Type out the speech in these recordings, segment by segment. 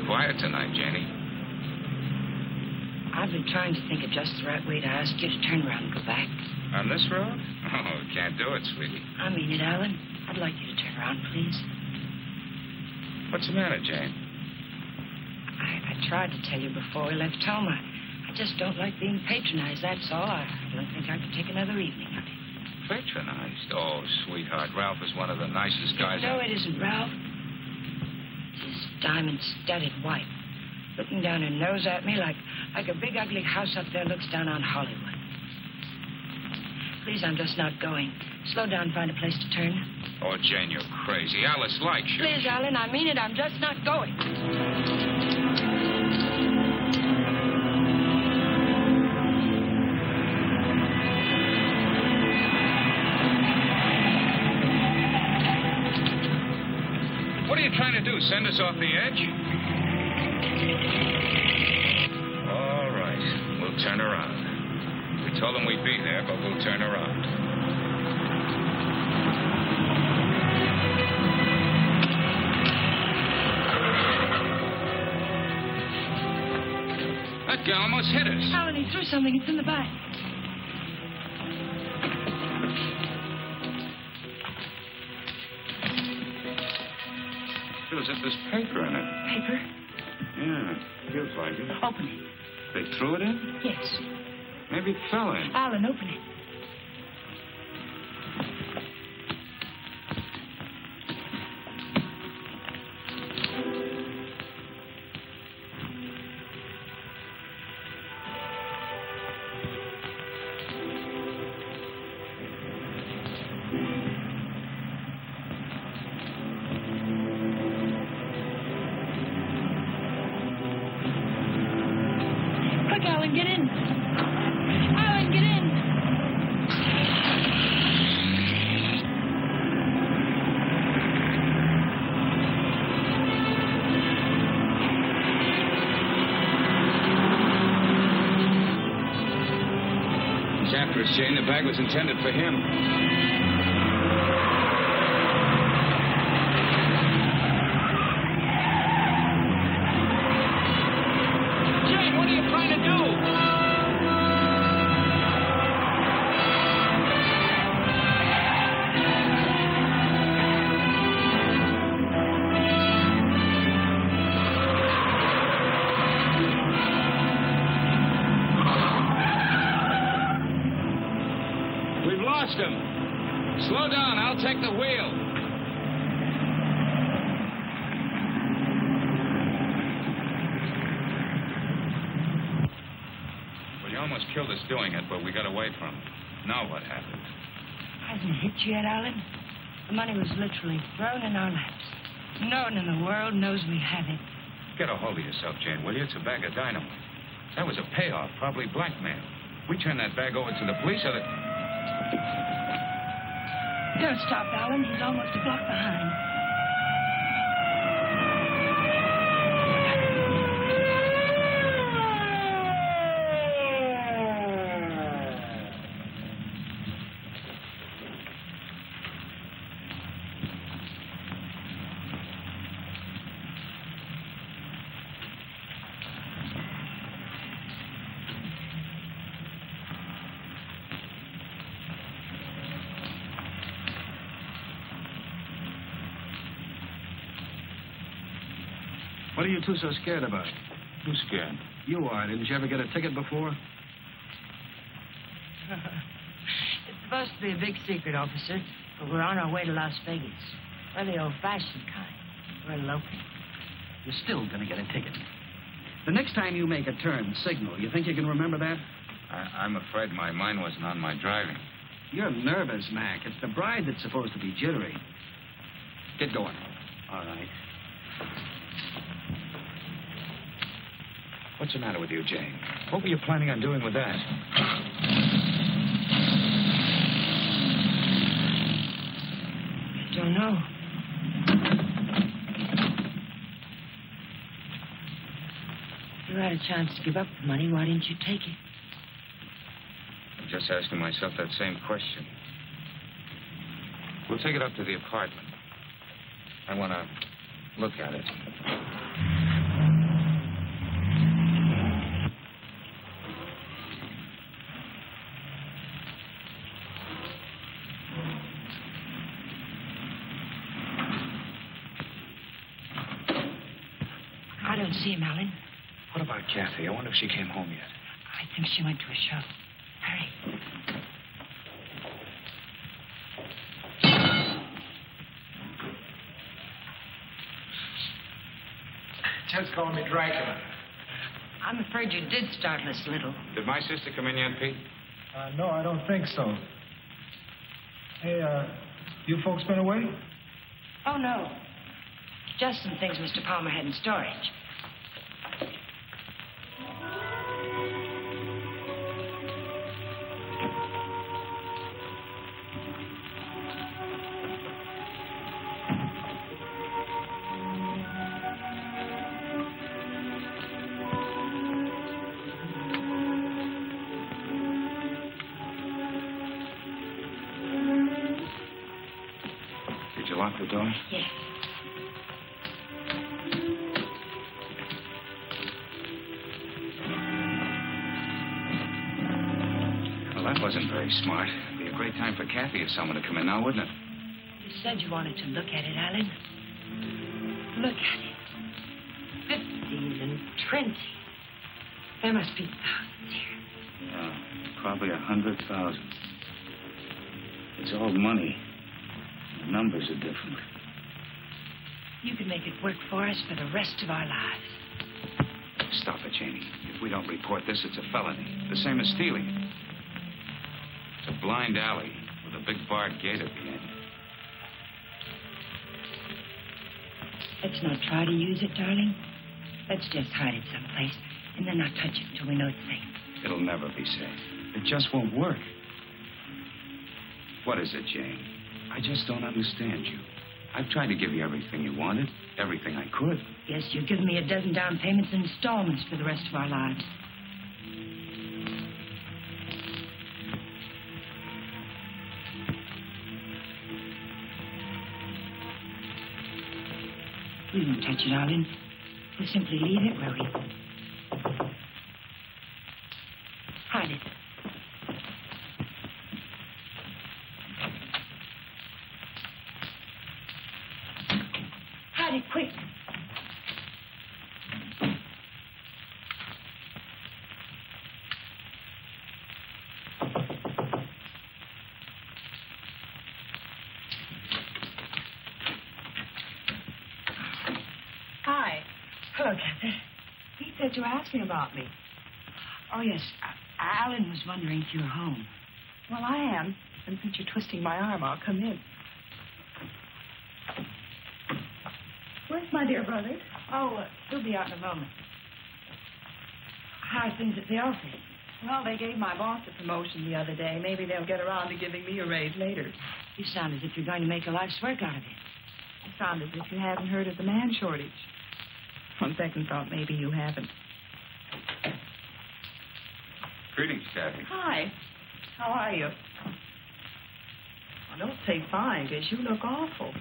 quiet tonight, Janie. I've been trying to think of just the right way to ask you to turn around and go back. On this road? Oh, can't do it, sweetie. I mean it, Alan. I'd like you to turn around, please. What's the matter, Jane? I tried to tell you before we left home. I just don't like being patronized, that's all. I don't think I could take another evening of it. Patronized? Oh, sweetheart, Ralph is one of the nicest guys. No, it isn't, Ralph. His diamond-studded wife, looking down her nose at me like a big, ugly house up there looks down on Hollywood. Please, I'm just not going. Slow down, find a place to turn. Oh, Jane, you're crazy. Alice likes you. Please, Alan, I mean it. I'm just not going. What are you trying to do, send us off the edge? All right, we'll turn around. We told them we'd be there, but we'll turn around. That guy almost hit us. Alan, he threw something. It's in the back. Feels like there's paper in it. Paper? Yeah, feels like it. Open it. They threw it in? Yes. Maybe it fell in. Alan, open it. Alan, get in. Alan, get in. He's after us, Jane. The bag was intended for him. Slow down. I'll take the wheel. Well, you almost killed us doing it, but we got away from him. Now what happened? Hasn't hit you yet, Alan? The money was literally thrown in our laps. No one in the world knows we have it. Get a hold of yourself, Jane, will you? It's a bag of dynamite. That was a payoff, probably blackmail. We turn that bag over to the police, or Don't stop, Alan. He's almost a block behind. What are you two so scared about? Who's scared? You are. Didn't you ever get a ticket before? It's supposed to be a big secret, officer, but we're on our way to Las Vegas. We're the old-fashioned kind. We're eloping. You're still going to get a ticket. The next time you make a turn, signal. You think you can remember that? I'm afraid my mind wasn't on my driving. You're nervous, Mac. It's the bride that's supposed to be jittery. Get going. All right. What's the matter with you, Jane? What were you planning on doing with that? I don't know. If you had a chance to give up the money, why didn't you take it? I'm just asking myself that same question. We'll take it up to the apartment. I want to look at it. see him, Alan. What about Kathy? I wonder if she came home yet. I think she went to a show. Hurry. Ted's calling me Dracula. I'm afraid you did start Miss Little. Did my sister come in yet, Pete? No, I don't think so. Hey, you folks been away? Oh, no. Just some things Mr. Palmer had in storage. Did you lock the door? Yes. Well, that wasn't very smart. It'd be a great time for Kathy or someone to come in now, wouldn't it? You said you wanted to look at it, Alan. Look at it. 50s and 20s. There must be thousands here. Yeah, probably 100,000. It's all money. The numbers are different. You could make it work for us for the rest of our lives. Stop it, Janie. If we don't report this, it's a felony. The same as stealing it. It's a blind alley with a big barred gate at the end. Let's not try to use it, darling. Let's just hide it someplace and then not touch it until we know it's safe. It'll never be safe. It just won't work. What is it, Jane? I just don't understand you. I've tried to give you everything you wanted, everything I could. Yes, you've given me a dozen down payments and installments for the rest of our lives. We won't touch it, darling. We'll simply leave it where we... Hide it. Hide it, quick. Hi. Hello, Kathy. Pete said you were asking about me. Oh, yes. Alan was wondering if you were home. Well, I am. And since you're twisting my arm, I'll come in. Where's my dear brother? Oh, he'll be out in a moment. How are things at the office? Well, they gave my boss a promotion the other day. Maybe they'll get around to giving me a raise later. You sound as if you're going to make a life's work out of it. You sound as if you haven't heard of the man shortage. On second thought, maybe you haven't. Greetings, Kathy. Hi. How are you? Well, don't say fine, because you look awful.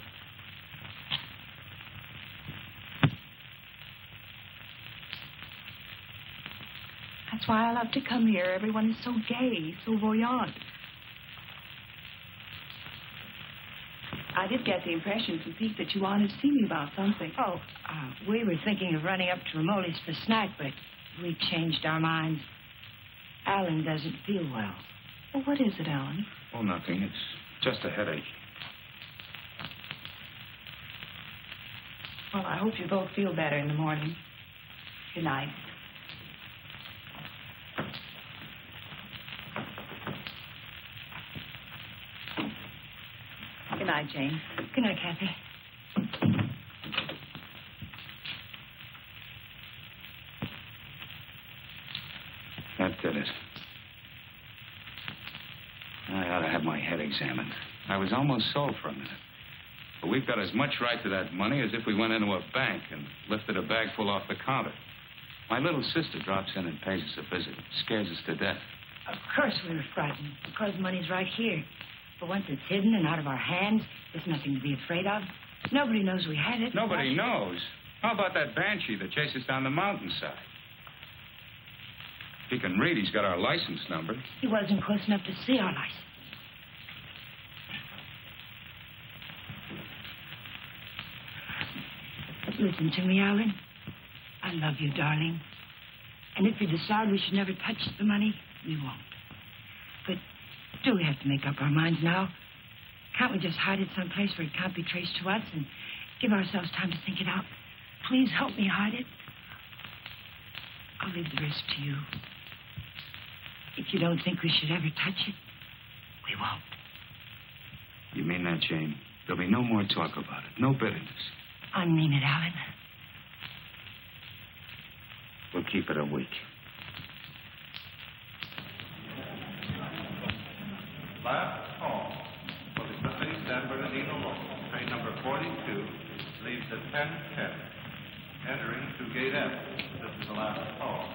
That's why I love to come here. Everyone is so gay, so voyant. I did get the impression from Pete that you wanted to see me about something. Oh, we were thinking of running up to Romoli's for a snack, but we changed our minds. Alan doesn't feel well. Well, what is it, Alan? Oh, nothing. It's just a headache. Well, I hope you both feel better in the morning. Good night. Good night, Jane. Good night, Kathy. That did it. I ought to have my head examined. I was almost sold for a minute. But we've got as much right to that money as if we went into a bank and lifted a bag full off the counter. My little sister drops in and pays us a visit. Scares us to death. Of course we were frightened, because money's right here. But once it's hidden and out of our hands, there's nothing to be afraid of. Nobody knows we had it. Nobody knows. How about that banshee that chased us down the mountainside? If he can read, he's got our license number. He wasn't close enough to see our license. Listen to me, Alan. I love you, darling. And if we decide we should never touch the money, we won't. But do we have to make up our minds now? Can't we just hide it someplace where it can't be traced to us and give ourselves time to think it out? Please help me hide it. I'll leave the rest to you. If you don't think we should ever touch it, we won't. You mean that, Jane? There'll be no more talk about it. No bitterness. I mean it, Alan. We'll keep it a week. Last call for the Sunday San Bernardino local. Train number 42 leaves at 10:10. Entering to Gate F. This is the last call.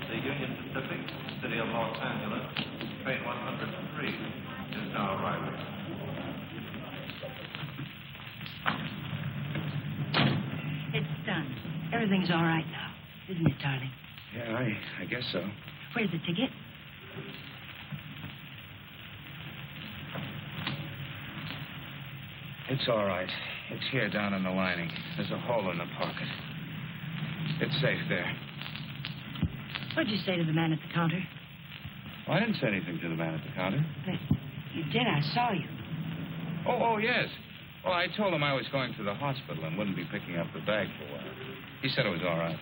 The Union Pacific, City of Los Angeles, train 103 is now arriving. It's done. Everything's all right now, isn't it, darling? Yeah, I guess so. Where's the ticket? It's all right. It's here down in the lining. There's a hole in the pocket. It's safe there. What'd you say to the man at the counter? Well, I didn't say anything to the man at the counter. But you did. I saw you. Oh, yes. Well, I told him I was going to the hospital and wouldn't be picking up the bag for a while. He said it was all right.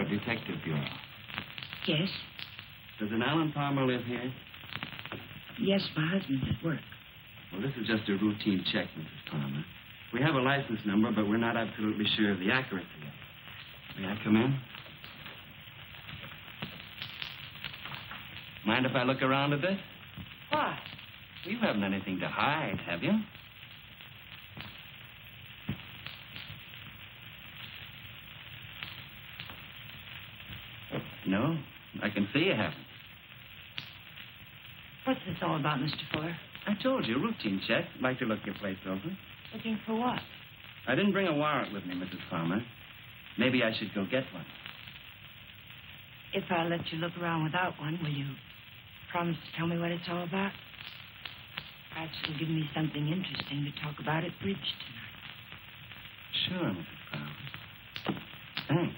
Detective Bureau. Yes? Does an Alan Palmer live here? Yes, my husband's at work. Well, this is just a routine check, Mrs. Palmer. We have a license number, but we're not absolutely sure of the accuracy of it. May I come in? Mind if I look around a bit? Why? You haven't anything to hide, have you? No, I can see you haven't. What's this all about, Mr. Fuller? I told you, routine check. Like to look your place over. Looking for what? I didn't bring a warrant with me, Mrs. Palmer. Maybe I should go get one. If I let you look around without one, will you promise to tell me what it's all about? Perhaps it'll give me something interesting to talk about at bridge tonight. Sure, Mrs. Palmer. Thanks.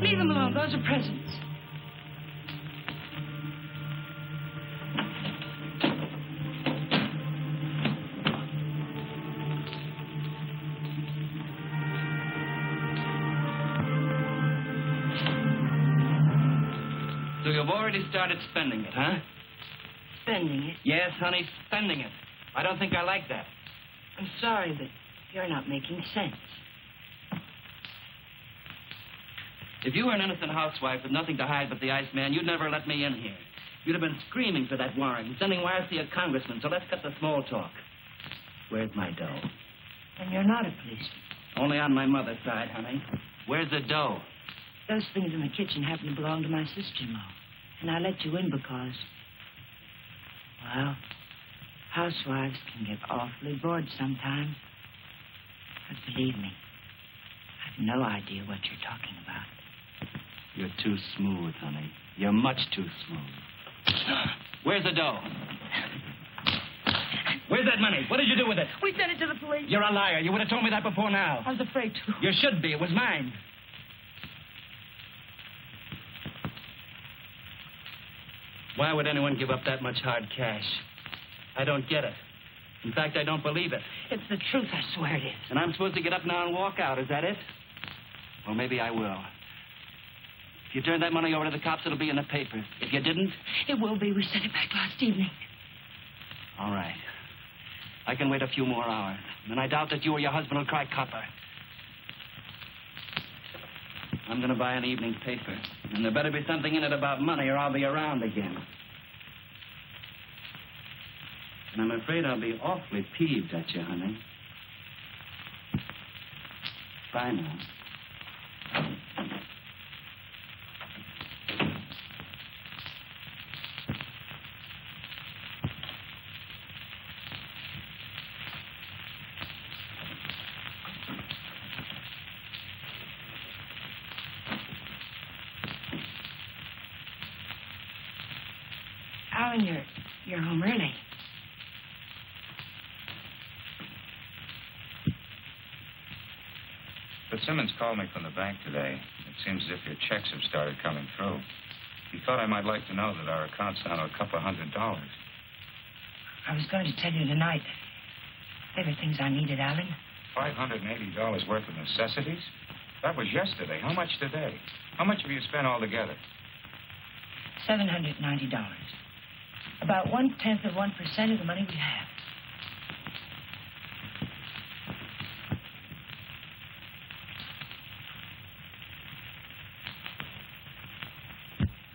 Leave them alone. Those are presents. So you've already started spending it, huh? Spending it? Yes, honey, spending it. I don't think I like that. I'm sorry, but you're not making sense. If you were an innocent housewife with nothing to hide but the Iceman, you'd never let me in here. You'd have been screaming for that warrant and sending wires to your congressman, so let's cut the small talk. Where's my dough? And you're not a policeman. Only on my mother's side, honey. Where's the dough? Those things in the kitchen happen to belong to my sister-in-law. And I let you in because, well, housewives can get awfully bored sometimes. But believe me, I've no idea what you're talking about. You're too smooth, honey. You're much too smooth. Where's the dough? Where's that money? What did you do with it? We sent it to the police. You're a liar. You would have told me that before now. I was afraid to. You should be. It was mine. Why would anyone give up that much hard cash? I don't get it. In fact, I don't believe it. It's the truth, I swear it is. And I'm supposed to get up now and walk out. Is that it? Well, maybe I will. If you turn that money over to the cops, it'll be in the paper. If you didn't... It will be. We sent it back last evening. All right. I can wait a few more hours. And I doubt that you or your husband will cry copper. I'm going to buy an evening paper. And there better be something in it about money or I'll be around again. And I'm afraid I'll be awfully peeved at you, honey. Bye now. Alan, you're home early. But Simmons called me from the bank today. It seems as if your checks have started coming through. He thought I might like to know that our account's down to $200. I was going to tell you tonight. They were things I needed, Alan. $580 worth of necessities? That was yesterday. How much today? How much have you spent altogether? $790. About 1/10 of 1% of the money we have.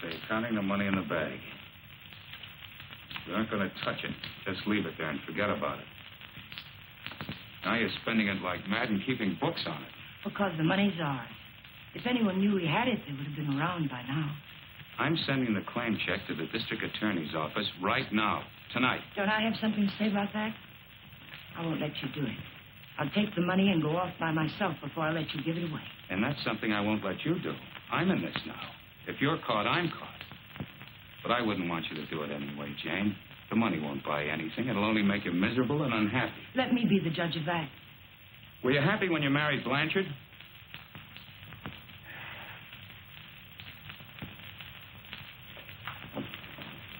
They're counting the money in the bag. You aren't going to touch it. Just leave it there and forget about it. Now you're spending it like mad and keeping books on it. Because the money's ours. If anyone knew we had it, they would have been around by now. I'm sending the claim check to the district attorney's office right now, tonight. Don't I have something to say about that? I won't let you do it. I'll take the money and go off by myself before I let you give it away. And that's something I won't let you do. I'm in this now. If you're caught, I'm caught. But I wouldn't want you to do it anyway, Jane. The money won't buy anything. It'll only make you miserable and unhappy. Let me be the judge of that. Were you happy when you married Blanchard?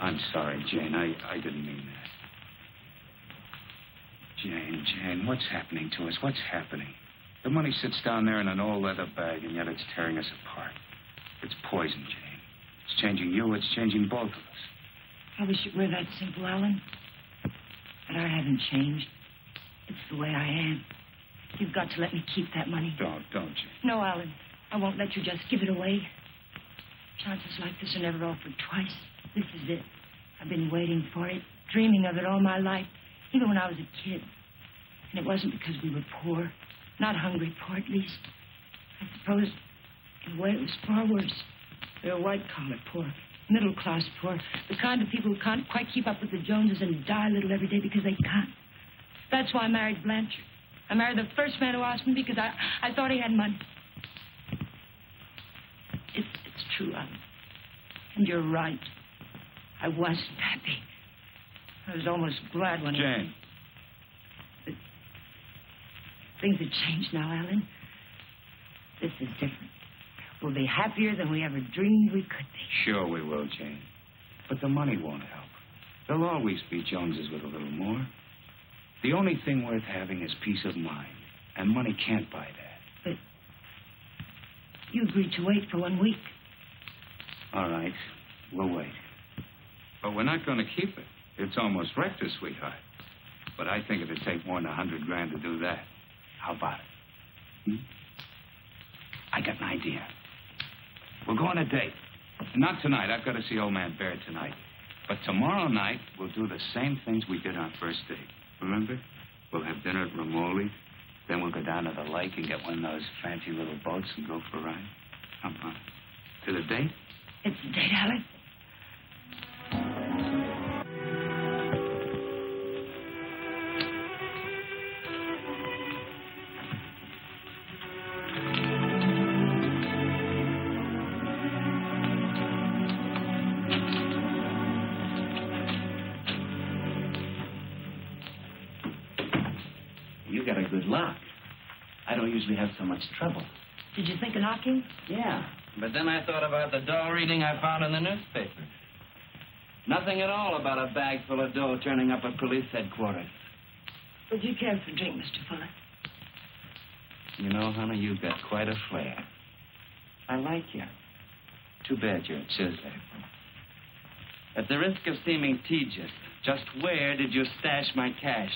I'm sorry, Jane. I didn't mean that. Jane, what's happening to us? What's happening? The money sits down there in an old leather bag, and yet it's tearing us apart. It's poison, Jane. It's changing you. It's changing both of us. I wish it were that simple, Alan. But I haven't changed. It's the way I am. You've got to let me keep that money. Don't, Jane. No, Alan. I won't let you just give it away. Chances like this are never offered twice. This is it. I've been waiting for it, dreaming of it all my life, even when I was a kid. And it wasn't because we were poor. Not hungry poor, at least. I suppose, in a way, it was far worse. We were white-collar poor, middle-class poor, the kind of people who can't quite keep up with the Joneses and die a little every day because they can't. That's why I married Blanchard. I married the first man who asked me because I thought he had money. It's true, Alan. And you're right. I wasn't happy. I was almost glad when Jane. But things have changed now, Alan. This is different. We'll be happier than we ever dreamed we could be. Sure we will, Jane. But the money won't help. There'll always be Joneses with a little more. The only thing worth having is peace of mind. And money can't buy that. But you agreed to wait for 1 week. All right. We'll wait. But we're not going to keep it. It's almost wrecked us, sweetheart. But I think it'd take more than $100,000 to do that. How about it? I got an idea. We'll go on a date. Not tonight. I've got to see old man Baird tonight. But tomorrow night, we'll do the same things we did on first date. Remember? We'll have dinner at Romoli. Then we'll go down to the lake and get one of those fancy little boats and go for a ride. Come on. To the date? It's the date, Alec. You got a good lock. I don't usually have so much trouble. Did you think of knocking? Yeah, but then I thought about the dough reading I found in the newspaper. Nothing at all about a bag full of dough turning up at police headquarters. Would you care for a drink, Mr. Fuller? You know, honey, you've got quite a flair. I like you. Too bad you're a chiseler. At the risk of seeming tedious, just where did you stash my cash?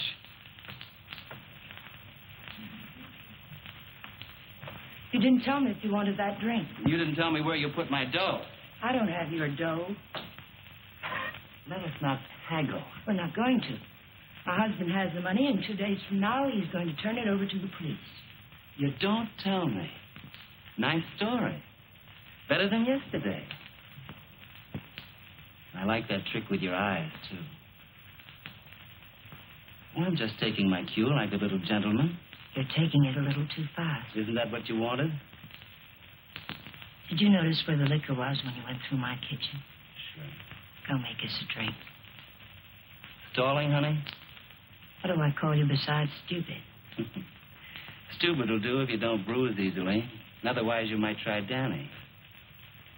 You didn't tell me if you wanted that drink. You didn't tell me where you put my dough. I don't have your dough. Let us not haggle. We're not going to. My husband has the money, and 2 days from now, he's going to turn it over to the police. You don't tell me. Nice story. Better than yesterday. I like that trick with your eyes, too. Well, I'm just taking my cue like a little gentleman. You're taking it a little too fast. Isn't that what you wanted? Did you notice where the liquor was when you went through my kitchen? Sure. Go make us a drink. Stalling, honey? What do I call you besides stupid? Stupid will do if you don't bruise easily. Otherwise, you might try Danny.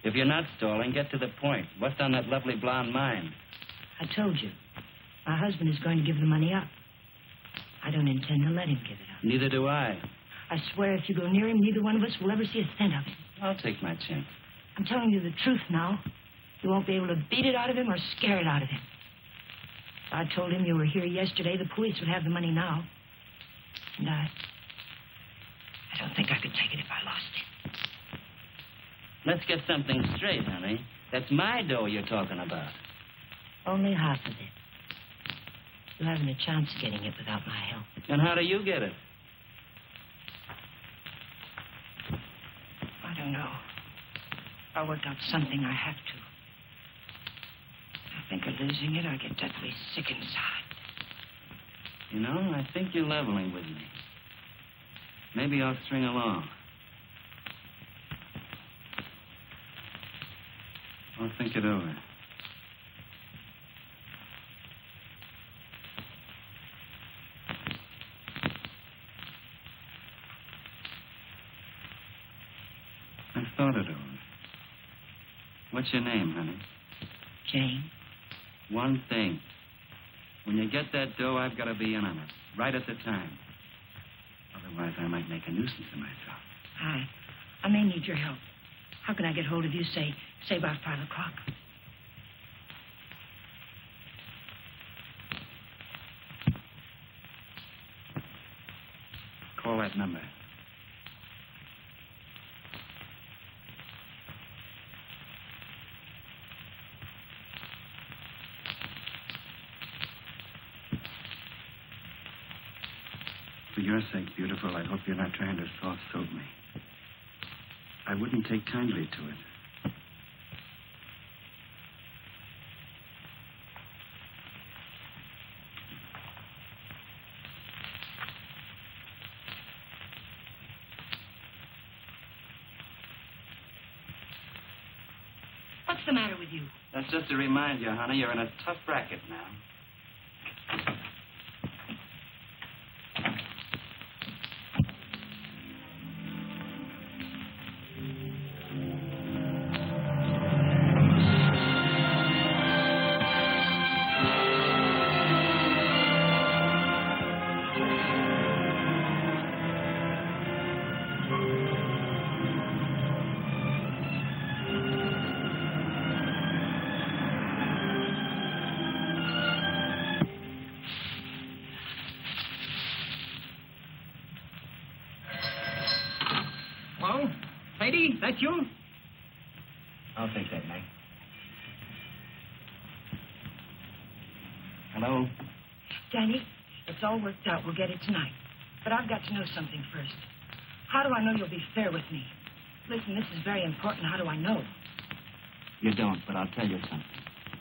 If you're not stalling, get to the point. What's on that lovely blonde mind? I told you. My husband is going to give the money up. I don't intend to let him give it up. Neither do I. I swear if you go near him, neither one of us will ever see a cent of it. I'll take my chance. I'm telling you the truth now. You won't be able to beat it out of him or scare it out of him. If I told him you were here yesterday, the police would have the money now. And I don't think I could take it if I lost it. Let's get something straight, honey. That's my dough you're talking about. Only half of it. You haven't a chance of getting it without my help. And how do you get it? I don't know. I'll work out something. I have to. I think of losing it, I get deathly sick inside. You know, I think you're leveling with me. Maybe I'll string along. I'll think it over. I've thought it over. What's your name, honey? Jane? One thing. When you get that dough, I've got to be in on it. Right at the time. Otherwise, I might make a nuisance of myself. I may need your help. How can I get hold of you, say about 5 o'clock? Call that number. For your sake, beautiful, I hope you're not trying to soft-soap me. I wouldn't take kindly to it. What's the matter with you? That's just to remind you, honey, you're in a tough racket now. Lady, that you? I'll take that, Mike. Hello? Danny, it's all worked out. We'll get it tonight. But I've got to know something first. How do I know you'll be fair with me? Listen, this is very important. How do I know? You don't, but I'll tell you something.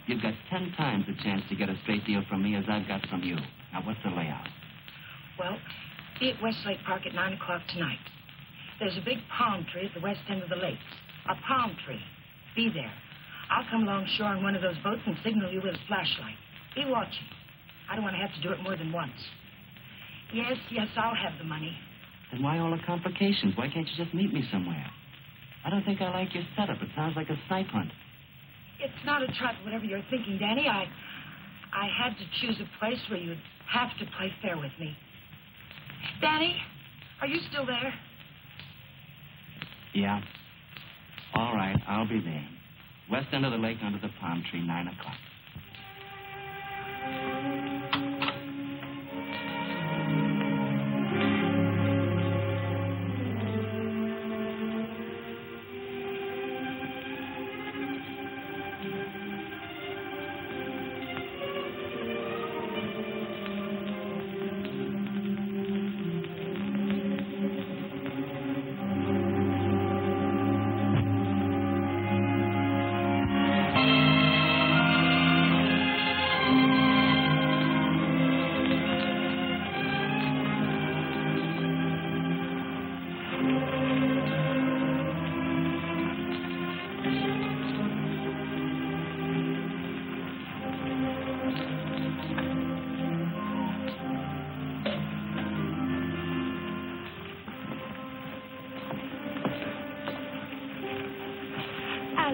You've got 10 times the chance to get a straight deal from me as I've got from you. Now, what's the layout? Well, be at Westlake Park at 9 o'clock tonight. There's a big palm tree at the west end of the lake. A palm tree. Be there. I'll come along shore in one of those boats and signal you with a flashlight. Be watching. I don't want to have to do it more than once. Yes, I'll have the money. Then why all the complications? Why can't you just meet me somewhere? I don't think I like your setup. It sounds like a snipe hunt. It's not a trap, whatever you're thinking, Danny. I had to choose a place where you'd have to play fair with me. Danny, are you still there? Yeah. All right, I'll be there. West end of the lake under the palm tree, 9 o'clock.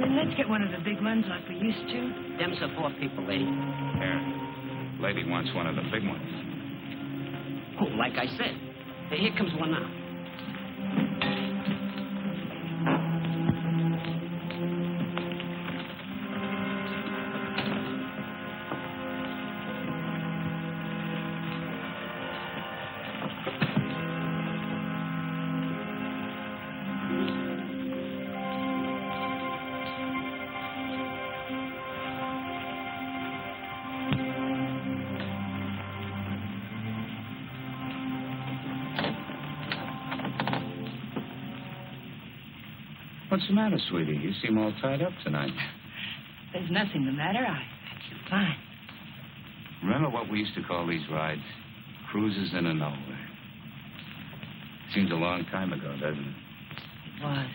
Let's get one of the big ones like we used to. Them's the 4 people, lady. Here. Lady wants one of the big ones. Oh, like I said. Here comes one now. What's the matter, sweetie? You seem all tied up tonight. There's nothing the matter. I feel fine. Remember what we used to call these rides? Cruises into nowhere. Seems a long time ago, doesn't it? It was.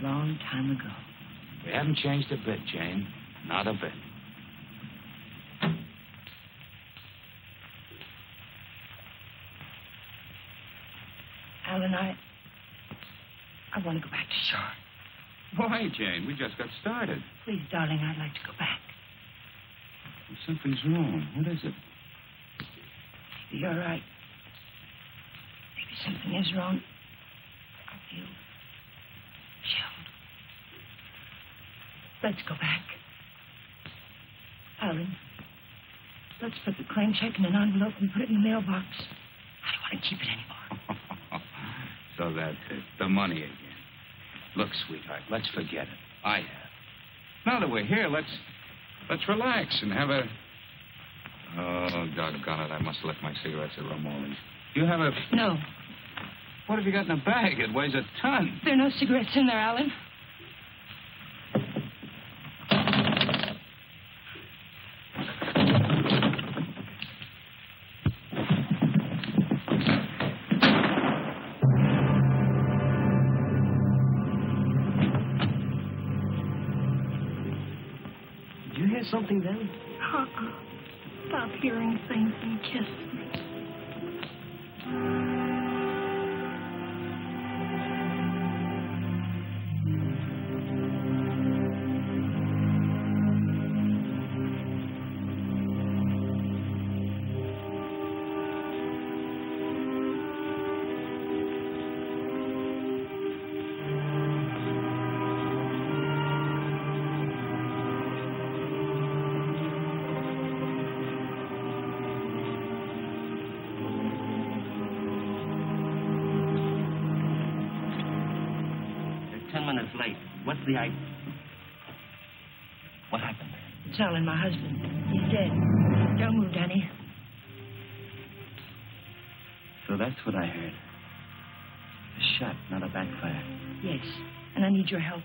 A long time ago. We haven't changed a bit, Jane. Not a bit. Alan, I want to go back to shore. Why, Jane? We just got started. Please, darling, I'd like to go back. Something's wrong. What is it? Maybe you're right. Maybe something is wrong. I feel chilled. Let's go back. Alan, let's put the claim check in an envelope and put it in the mailbox. I don't want to keep it anymore. So that's it. The money again. Look, sweetheart, let's forget it. I have. Now that we're here, let's relax and have a... Oh, doggone it. I must have left my cigarettes at Ramoli's. You have a... No. What have you got in the bag? It weighs a ton. There are no cigarettes in there, Alan. Something then? Stop hearing things and kiss me. Late. What's the idea? What happened? It's Alan, my husband. He's dead. Don't move, Danny. So that's what I heard. A shot, not a backfire. Yes, and I need your help.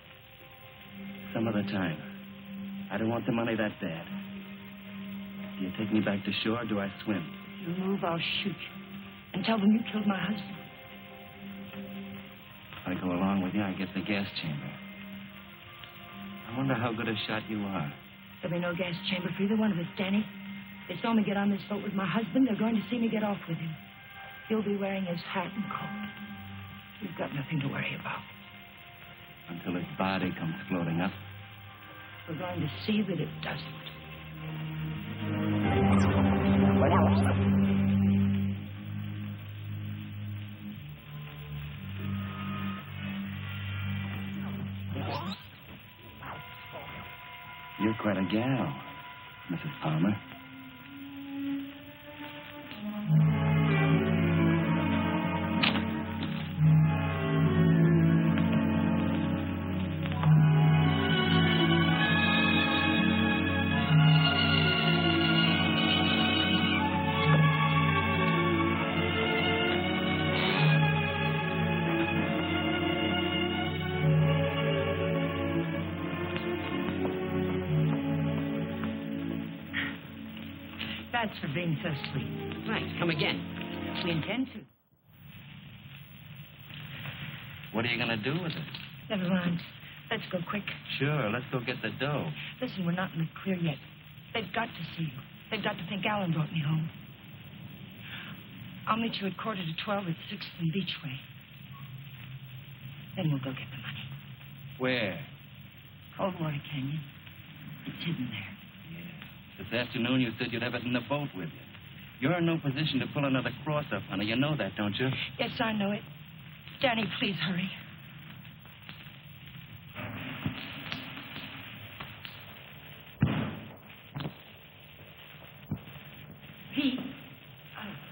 Some other time. I don't want the money that bad. Do you take me back to shore, or do I swim? If you move, I'll shoot you. And tell them you killed my husband. If I go along with you, I get the gas chamber. I wonder how good a shot you are. There'll be no gas chamber for either one of us, Danny. They saw me get on this boat with my husband. They're going to see me get off with him. He'll be wearing his hat and coat. You've got nothing to worry about. Until his body comes floating up. We're going to see that it doesn't. You're quite a gal, Mrs. Palmer. Thanks for being so sweet. Right, come again. We intend to. What are you going to do with it? Never mind. Let's go quick. Sure, let's go get the dough. Listen, we're not in the clear yet. They've got to see you. They've got to think Alan brought me home. I'll meet you at 12:15 at 6th and Beachway. Then we'll go get the money. Where? Coldwater Canyon. It's hidden there. This afternoon you said you'd have it in the boat with you. You're in no position to pull another cross-up, honey. You know that, don't you? Yes, I know it. Danny, please hurry. Pete,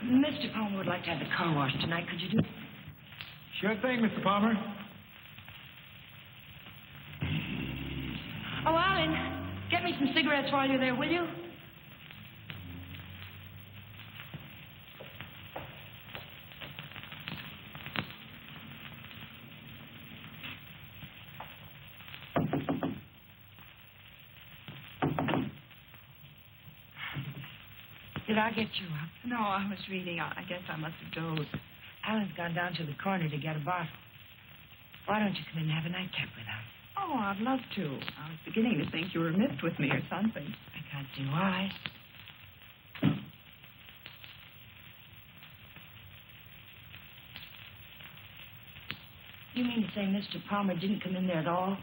Mr. Palmer would like to have the car washed tonight. Could you do it? Sure thing, Mr. Palmer. Oh, Alan, get me some cigarettes while you're there, will you? Did I get you up? No, I was reading. I guess I must have dozed. Alan's gone down to the corner to get a bottle. Why don't you come in and have a nightcap with us? Oh, I'd love to. I was beginning to think you were miffed with me or something. I can't see why. You mean to say Mr. Palmer didn't come in there at all?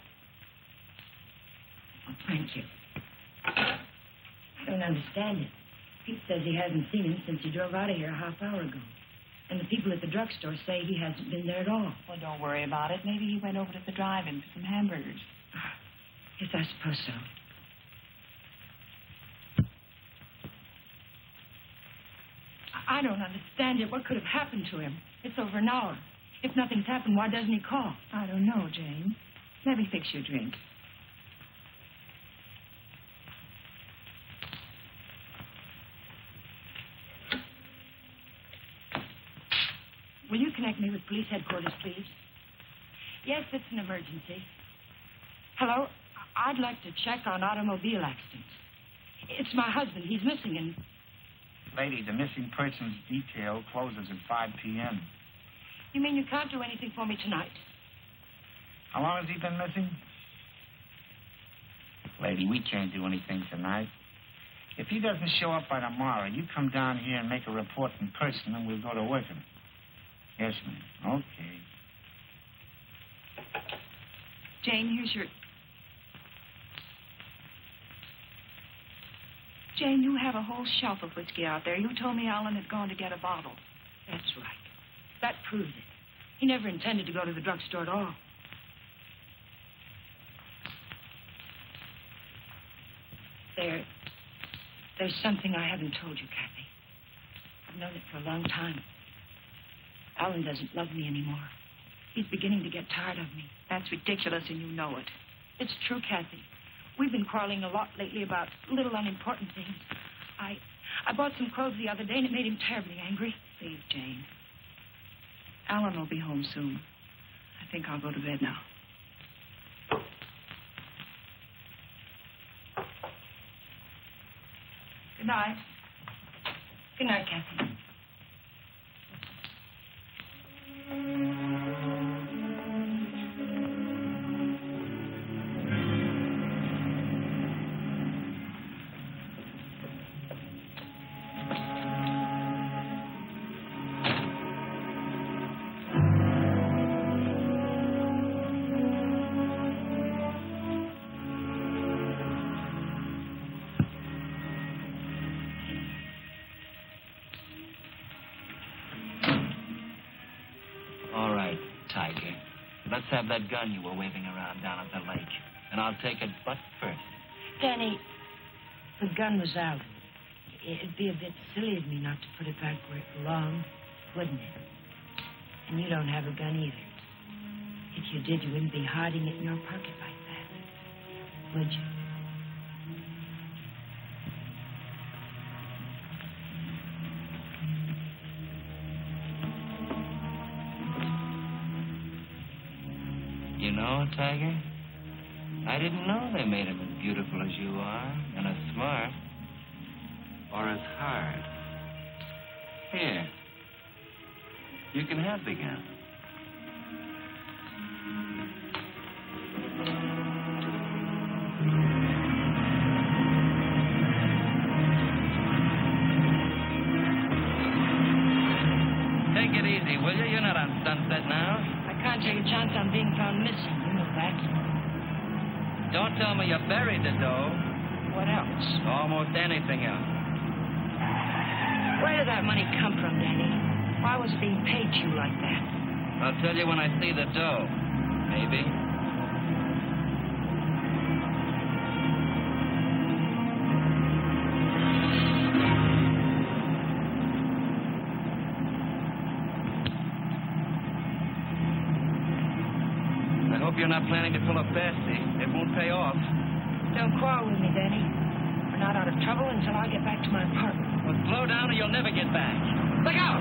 Oh, thank you. I don't understand it. Pete says he hasn't seen him since he drove out of here a half hour ago. And the people at the drugstore say he hasn't been there at all. Well, don't worry about it. Maybe he went over to the drive-in for some hamburgers. Yes, I suppose so. I don't understand it. What could have happened to him? It's over an hour. If nothing's happened, why doesn't he call? I don't know, Jane. Let me fix you a drink. Will you connect me with police headquarters, please? Yes, it's an emergency. Hello? I'd like to check on automobile accidents. It's my husband. He's missing and... Lady, the missing persons detail closes at 5 p.m. You mean you can't do anything for me tonight? How long has he been missing? Lady, we can't do anything tonight. If he doesn't show up by tomorrow, you come down here and make a report in person, and we'll go to work on it. Yes, ma'am. Okay. Jane, here's your... Jane, you have a whole shelf of whiskey out there. You told me Alan had gone to get a bottle. That's right. That proves it. He never intended to go to the drugstore at all. There's something I haven't told you, Kathy. I've known it for a long time. Alan doesn't love me anymore. He's beginning to get tired of me. That's ridiculous, and you know it. It's true, Kathy. We've been quarreling a lot lately about little unimportant things. I bought some clothes the other day, and it made him terribly angry. Please, Jane. Alan will be home soon. I think I'll go to bed now. Good night. Good night, Kathy. Let's have that gun you were waving around down at the lake. And I'll take it butt first. Danny, the gun was out. It'd be a bit silly of me not to put it back where it belonged, wouldn't it? And you don't have a gun either. If you did, you wouldn't be hiding it in your pocket like that, would you? You know, Tiger, I didn't know they made him as beautiful as you are, and as smart, or as hard. Here, you can have the gun. Take it easy, will you? You're not on Sunset now. I can't take a chance on being found missing. You know that. Don't tell me you buried the dough. What else? Almost anything else. Where did that money come from, Danny? Why was it being paid to you like that? I'll tell you when I see the dough. Maybe. I hope you're not planning to pull a fasty. It won't pay off. Don't quarrel with me, Danny. We're not out of trouble until I get back to my apartment. Well, slow down or you'll never get back. Look out!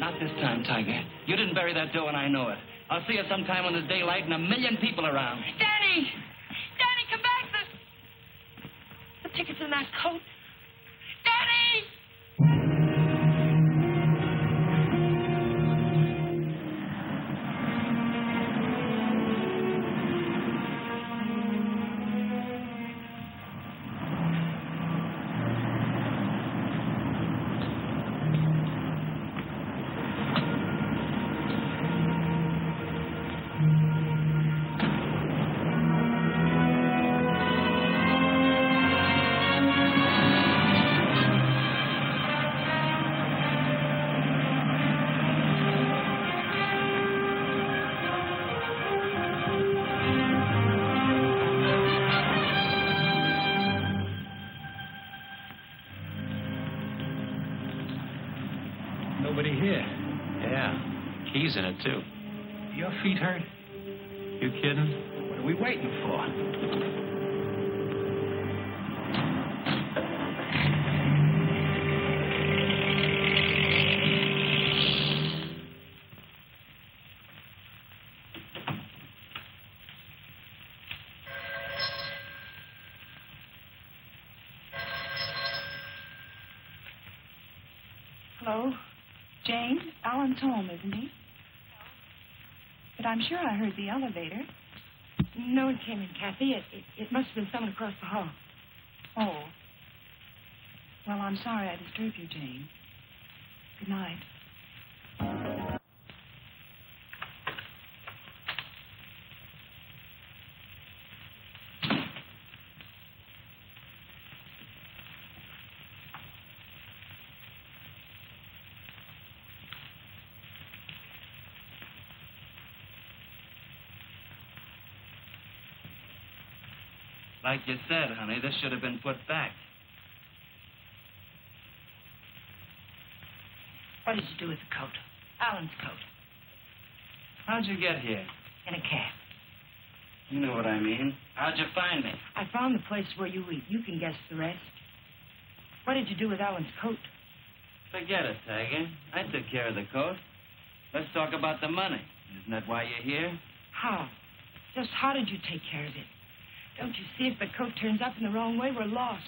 Not this time, Tiger. You didn't bury that dough, and I know it. I'll see you sometime when there's daylight and a million people around. Danny! Danny, come back! The ticket's in that coat. Danny! Nobody here. Yeah, keys in it, too. Your feet hurt? You kidding? What are we waiting for? Hello? Jane? Alan's home, isn't he? No. But I'm sure I heard the elevator. No one came in, Kathy. It must have been someone across the hall. Oh. Well, I'm sorry I disturbed you, Jane. Good night. Like you said, honey, this should have been put back. What did you do with the coat? Alan's coat. How'd you get here? In a cab. You know what I mean. How'd you find me? I found the place where you eat. You can guess the rest. What did you do with Alan's coat? Forget it, Tiger. I took care of the coat. Let's talk about the money. Isn't that why you're here? How? Just how did you take care of it? Don't you see if the coat turns up in the wrong way, we're lost.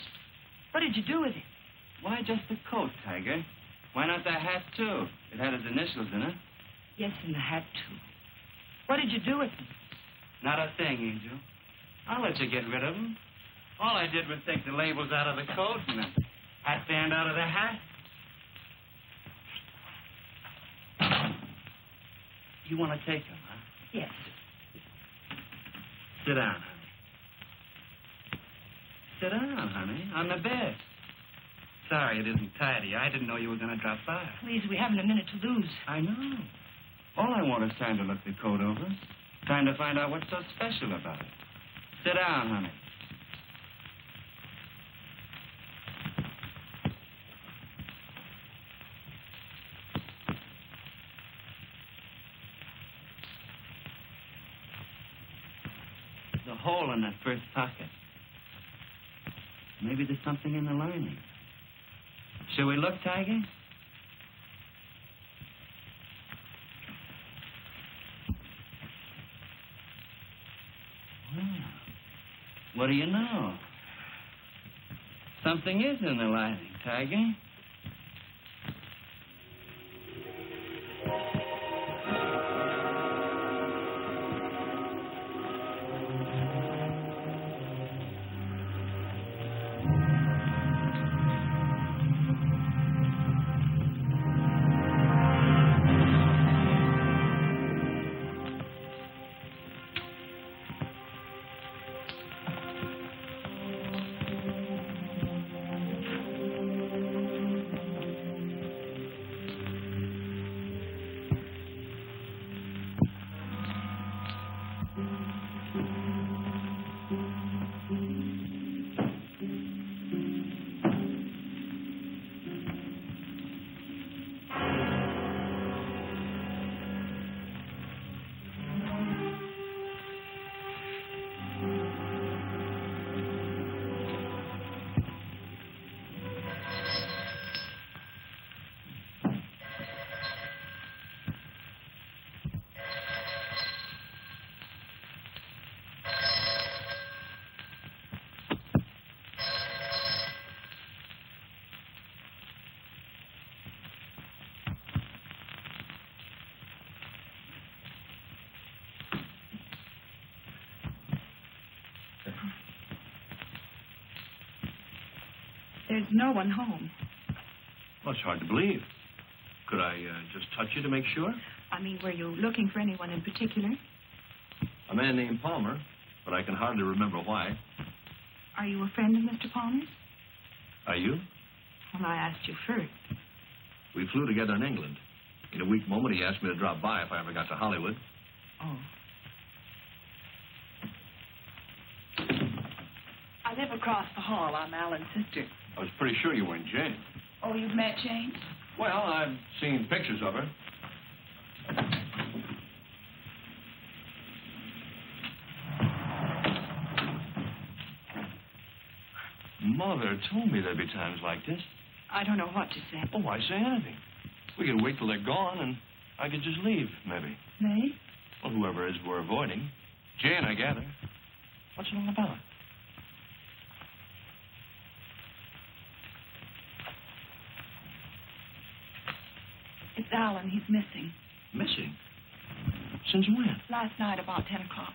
What did you do with it? Why just the coat, Tiger? Why not the hat, too? It had his initials in it. Yes, and the hat, too. What did you do with them? Not a thing, Angel. I'll let you get rid of them. All I did was take the labels out of the coat and the hat band out of the hat. You want to take them, huh? Yes. Sit down, honey. Sit down, honey, on the bed. Sorry it isn't tidy. I didn't know you were going to drop by. Please, we haven't a minute to lose. I know. All I want is time to look the coat over. Time to find out what's so special about it. Sit down, honey. There's a hole in that first pocket. Maybe there's something in the lining. Shall we look, Tiger? Well, what do you know? Something is in the lining, Tiger. There's no one home. Well, it's hard to believe. Could I just touch you to make sure? I mean, were you looking for anyone in particular? A man named Palmer, but I can hardly remember why. Are you a friend of Mr. Palmer's? Are you? Well, I asked you first. We flew together in England. In a weak moment, he asked me to drop by if I ever got to Hollywood. Oh. I live across the hall. I'm Alan's sister. I was pretty sure you weren't Jane. Oh, you've met Jane? Well, I've seen pictures of her. Mother told me there'd be times like this. I don't know what to say. Oh, why say anything? We could wait till they're gone, and I could just leave, maybe. They? Well, whoever it is we're avoiding. Jane, I gather. What's it all about? It's Alan. He's missing. Missing? Since when? Last night about 10 o'clock.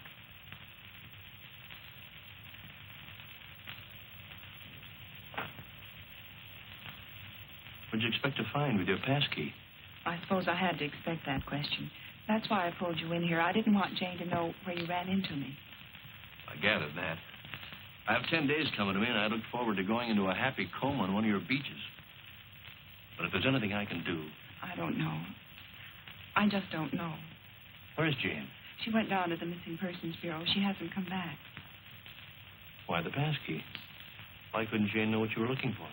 What'd you expect to find with your passkey? I suppose I had to expect that question. That's why I pulled you in here. I didn't want Jane to know where you ran into me. I gathered that. I have 10 days coming to me, and I look forward to going into a happy coma on one of your beaches. But if there's anything I can do... I don't know. I just don't know. Where's Jane? She went down to the Missing Persons Bureau. She hasn't come back. Why the passkey? Why couldn't Jane know what you were looking for?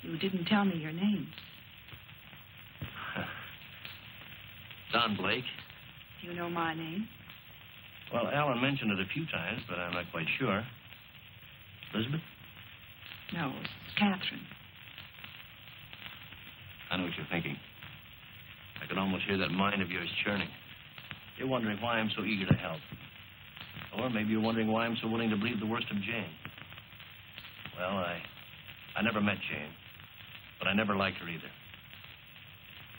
You didn't tell me your name. Don Blake. Do you know my name? Well, Alan mentioned it a few times, but I'm not quite sure. Elizabeth? No, it's Catherine. I know what you're thinking. I can almost hear that mind of yours churning. You're wondering why I'm so eager to help. Or maybe you're wondering why I'm so willing to believe the worst of Jane. Well, I never met Jane, but I never liked her either.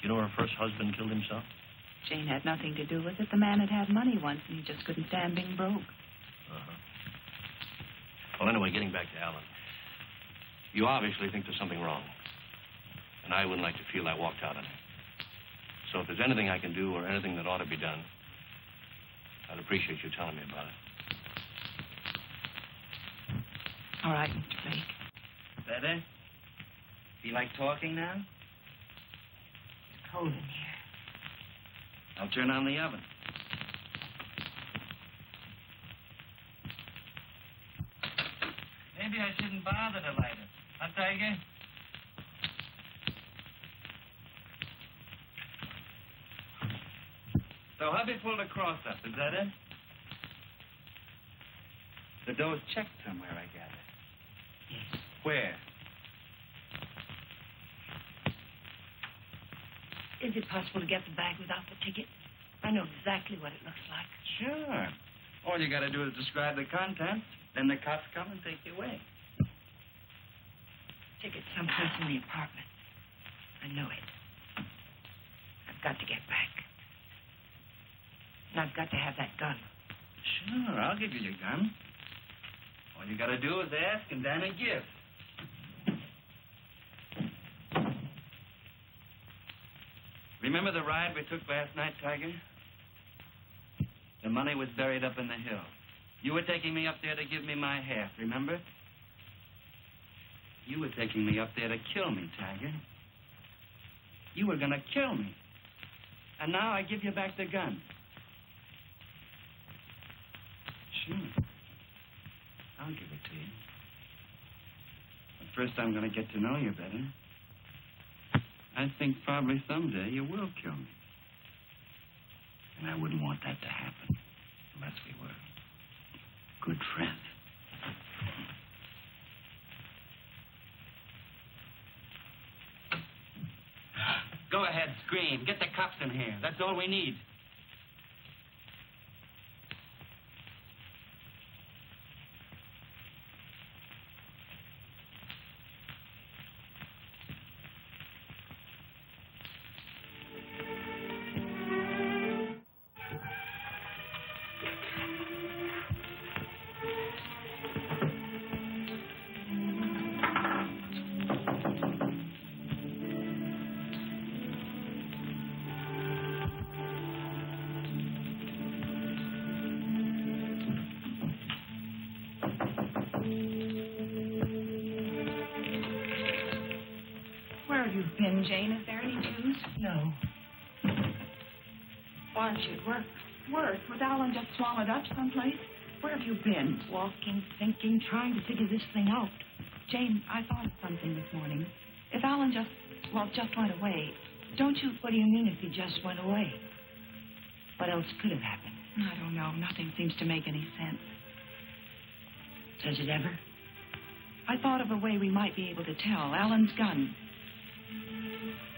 You know her first husband killed himself? Jane had nothing to do with it. The man had money once, and he just couldn't stand being broke. Uh-huh. Well, anyway, getting back to Alan. You obviously think there's something wrong. And I wouldn't like to feel I walked out on him. So if there's anything I can do or anything that ought to be done, I'd appreciate you telling me about it. All right, Mr. Blake. Better? Feel like talking now? It's cold in here. I'll turn on the oven. Maybe I shouldn't bother to light it. Huh, Tiger? So hubby pulled a cross up, is that it? The door's checked somewhere, I gather. Yes. Where? Is it possible to get the bag without the ticket? I know exactly what it looks like. Sure. All you gotta do is describe the contents, then the cops come and take you away. Ticket someplace in the apartment. I know it. I've got to get back. And I've got to have that gun. Sure, I'll give you your gun. All you gotta do is ask and Danny give. Remember the ride we took last night, Tiger? The money was buried up in the hill. You were taking me up there to give me my half, remember? You were taking me up there to kill me, Tiger. You were gonna kill me. And now I give you back the gun. Sure. I'll give it to you. But first I'm going to get to know you better. I think probably someday you will kill me. And I wouldn't want that to happen unless we were good friends. Go ahead, scream. Get the cops in here. That's all we need. Been, Jane? Is there any news? No. Why aren't you at work? Work? Was Alan just swallowed up someplace? Where have you been? Walking, thinking, trying to figure this thing out. Jane, I thought of something this morning. If Alan just went away, Don't you? What do you mean if he just went away? What else could have happened? I don't know. Nothing seems to make any sense. Does it ever? I thought of a way we might be able to tell. Alan's gun.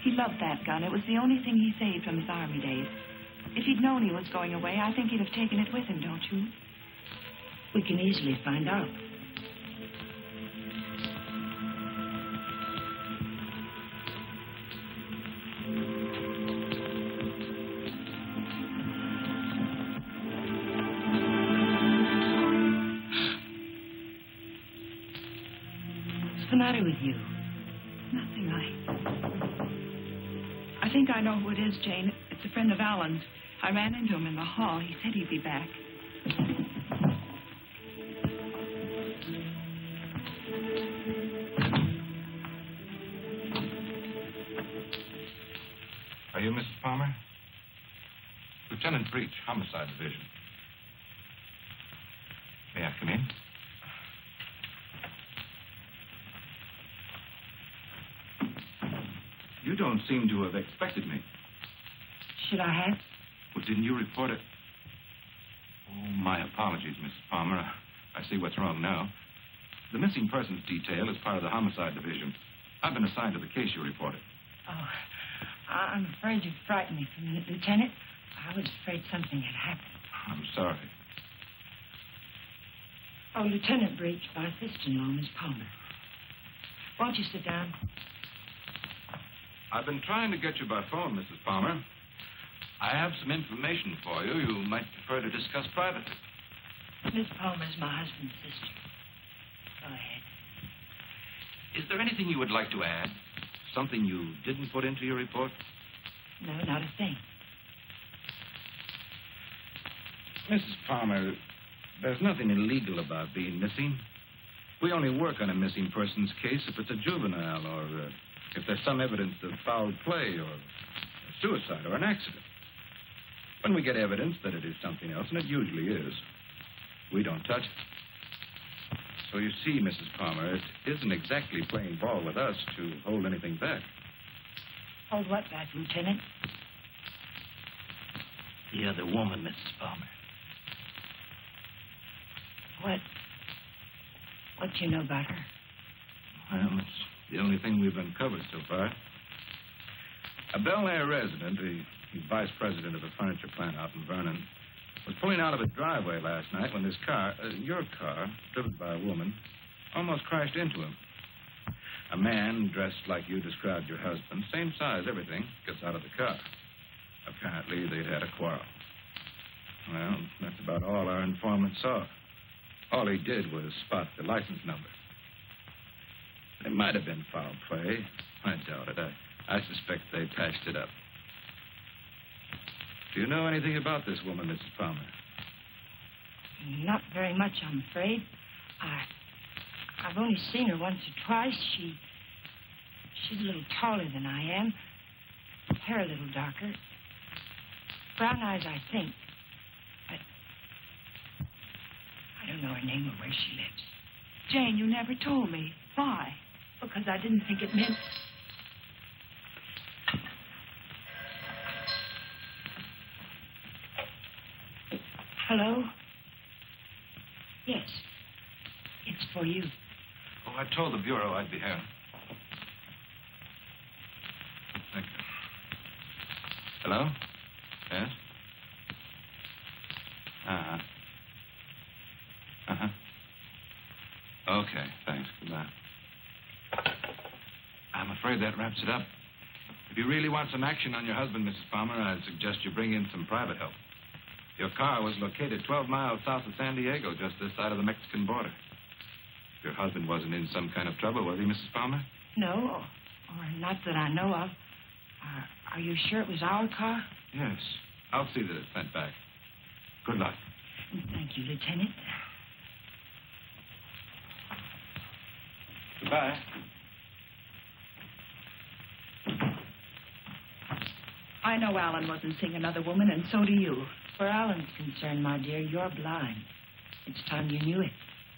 He loved that gun. It was the only thing he saved from his army days. If he'd known he was going away, I think he'd have taken it with him, don't you? We can easily find out. What's the matter with you? Nothing. I think I know who it is, Jane. It's a friend of Alan's. I ran into him in the hall. He said he'd be back. Are you Mrs. Palmer? Lieutenant Breach, Homicide Division. May I come in? You don't seem to have expected me. Should I have? Well, didn't you report it? Oh, My apologies, Mrs. Palmer. I see what's wrong now. The missing persons detail is part of the homicide division. I've been assigned to the case you reported. Oh, I'm afraid you frightened me for a minute, Lieutenant. I was afraid something had happened. I'm sorry. Oh, Lieutenant Breach, my sister-in-law, Miss Palmer. Won't you sit down? I've been trying to get you by phone, Mrs. Palmer. I have some information for you might prefer to discuss privately. Miss Palmer's my husband's sister. Go ahead. Is there anything you would like to add? Something you didn't put into your report? No, not a thing. Mrs. Palmer, there's nothing illegal about being missing. We only work on a missing persons case if it's a juvenile or if there's some evidence of foul play or suicide or an accident. When we get evidence that it is something else, and it usually is, we don't touch it. So you see, Mrs. Palmer, it isn't exactly playing ball with us to hold anything back. Hold what back, Lieutenant? The other woman, Mrs. Palmer. What do you know about her? Well, it's the only thing we've uncovered so far. A Bel Air resident, the vice president of a furniture plant out in Vernon, was pulling out of his driveway last night when this car, your car, driven by a woman, almost crashed into him. A man dressed like you described your husband, same size, everything, gets out of the car. Apparently, they'd had a quarrel. Well, that's about all our informant saw. All he did was spot the license number. It might have been foul play. I doubt it. I suspect they patched it up. Do you know anything about this woman, Mrs. Palmer? Not very much, I'm afraid. I've only seen her once or twice. She's a little taller than I am. Hair a little darker. Brown eyes, I think. But I don't know her name or where she lives. Jane, you never told me. Why? Because I didn't think it meant... Hello? Yes. It's for you. Oh, I told the Bureau I'd be here. Thank you. Hello? Yes? Uh-huh. Uh-huh. Okay, thanks. Goodbye. I'm afraid that wraps it up. If you really want some action on your husband, Mrs. Palmer, I'd suggest you bring in some private help. Your car was located 12 miles south of San Diego, just this side of the Mexican border. Your husband wasn't in some kind of trouble, was he, Mrs. Palmer? No, or not that I know of. Are you sure it was our car? Yes. I'll see that it's sent back. Good luck. Thank you, Lieutenant. Goodbye. I know Alan wasn't seeing another woman, and so do you. Where Alan's concerned, my dear, you're blind. It's time you knew it.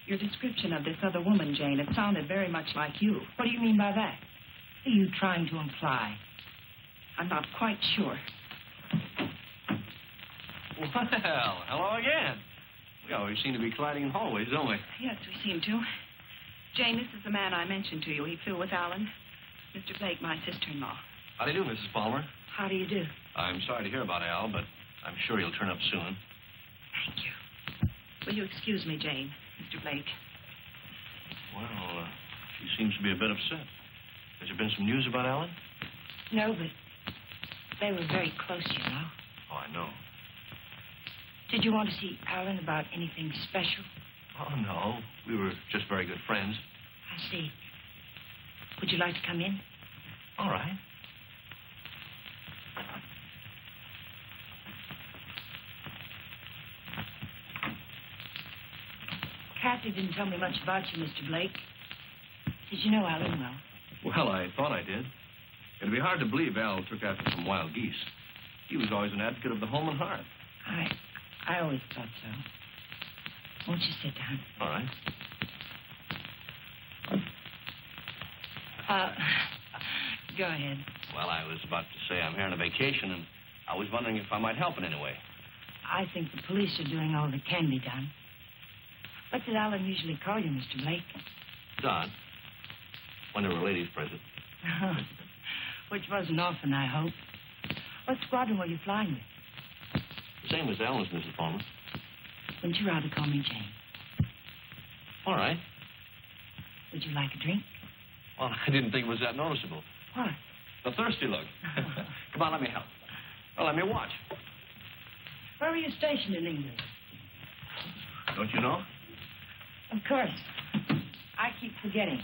Your description of this other woman, Jane, it sounded very much like you. What do you mean by that? What are you trying to imply? I'm not quite sure. Well, hello again. We always seem to be colliding in hallways, don't we? Yes, we seem to. Jane, this is the man I mentioned to you. He flew with Alan. Mr. Blake, my sister-in-law. How do you do, Mrs. Palmer? How do you do? I'm sorry to hear about Al, but I'm sure he'll turn up soon. Thank you. Will you excuse me, Jane, Mr. Blake? Well, she seems to be a bit upset. Has there been some news about Alan? No, but they were very close, you know. Oh, I know. Did you want to see Alan about anything special? Oh, no. We were just very good friends. I see. Would you like to come in? All right. Kathy didn't tell me much about you, Mr. Blake. Did you know Alan well? Well, I thought I did. It'd be hard to believe Al took after some wild geese. He was always an advocate of the home and hearth. I always thought so. Won't you sit down? All right. Go ahead. Well, I was about to say I'm here on a vacation, and I was wondering if I might help in any way. I think the police are doing all that can be done. What did Alan usually call you, Mr. Blake? Don. When there were ladies present. Which wasn't often, I hope. What squadron were you flying with? The same as Alan's, Mrs. Palmer. Wouldn't you rather call me Jane? All right. Would you like a drink? Well, I didn't think it was that noticeable. What? The thirsty look. Come on, let me help. Well, let me watch. Where were you stationed in England? Don't you know? Of course. I keep forgetting.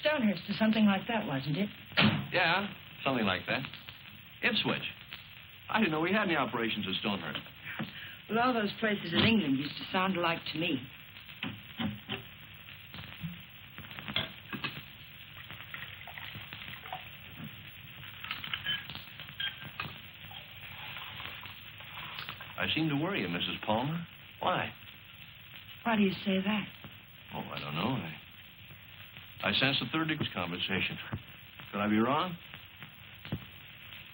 Stonehurst or something like that, wasn't it? Yeah, something like that. Ipswich. I didn't know we had any operations at Stonehurst. Well, all those places in England used to sound alike to me. I seem to worry you, Mrs. Palmer. Why? Why do you say that? Oh, I don't know. I sense a third degree conversation. Could I be wrong?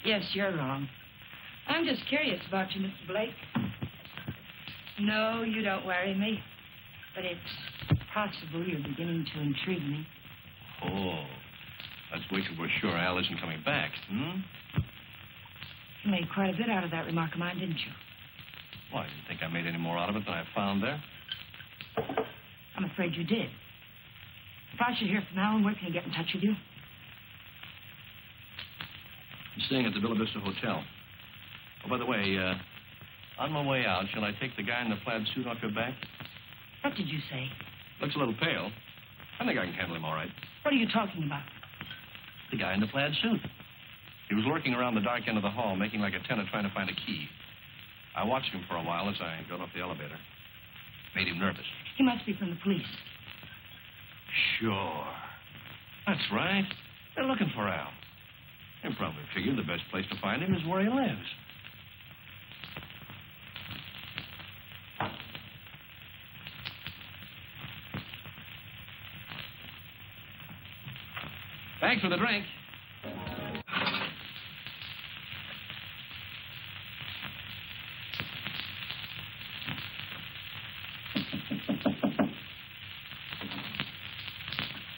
Yes, you're wrong. I'm just curious about you, Mr. Blake. No, you don't worry me. But it's possible you're beginning to intrigue me. Oh, let's wait till we're sure Al isn't coming back, You made quite a bit out of that remark of mine, didn't you? Well, I didn't think I made any more out of it than I found there. I'm afraid you did. If I should hear from Alan, where can he get in touch with you? I'm staying at the Villa Vista Hotel. Oh, by the way, on my way out, shall I take the guy in the plaid suit off your back? What did you say? Looks a little pale. I think I can handle him all right. What are you talking about? The guy in the plaid suit. He was lurking around the dark end of the hall, making like a tenant trying to find a key. I watched him for a while as I got off the elevator. Made him nervous. He must be from the police. Sure. That's right. They're looking for Al. They probably figured the best place to find him is where he lives. Thanks for the drink.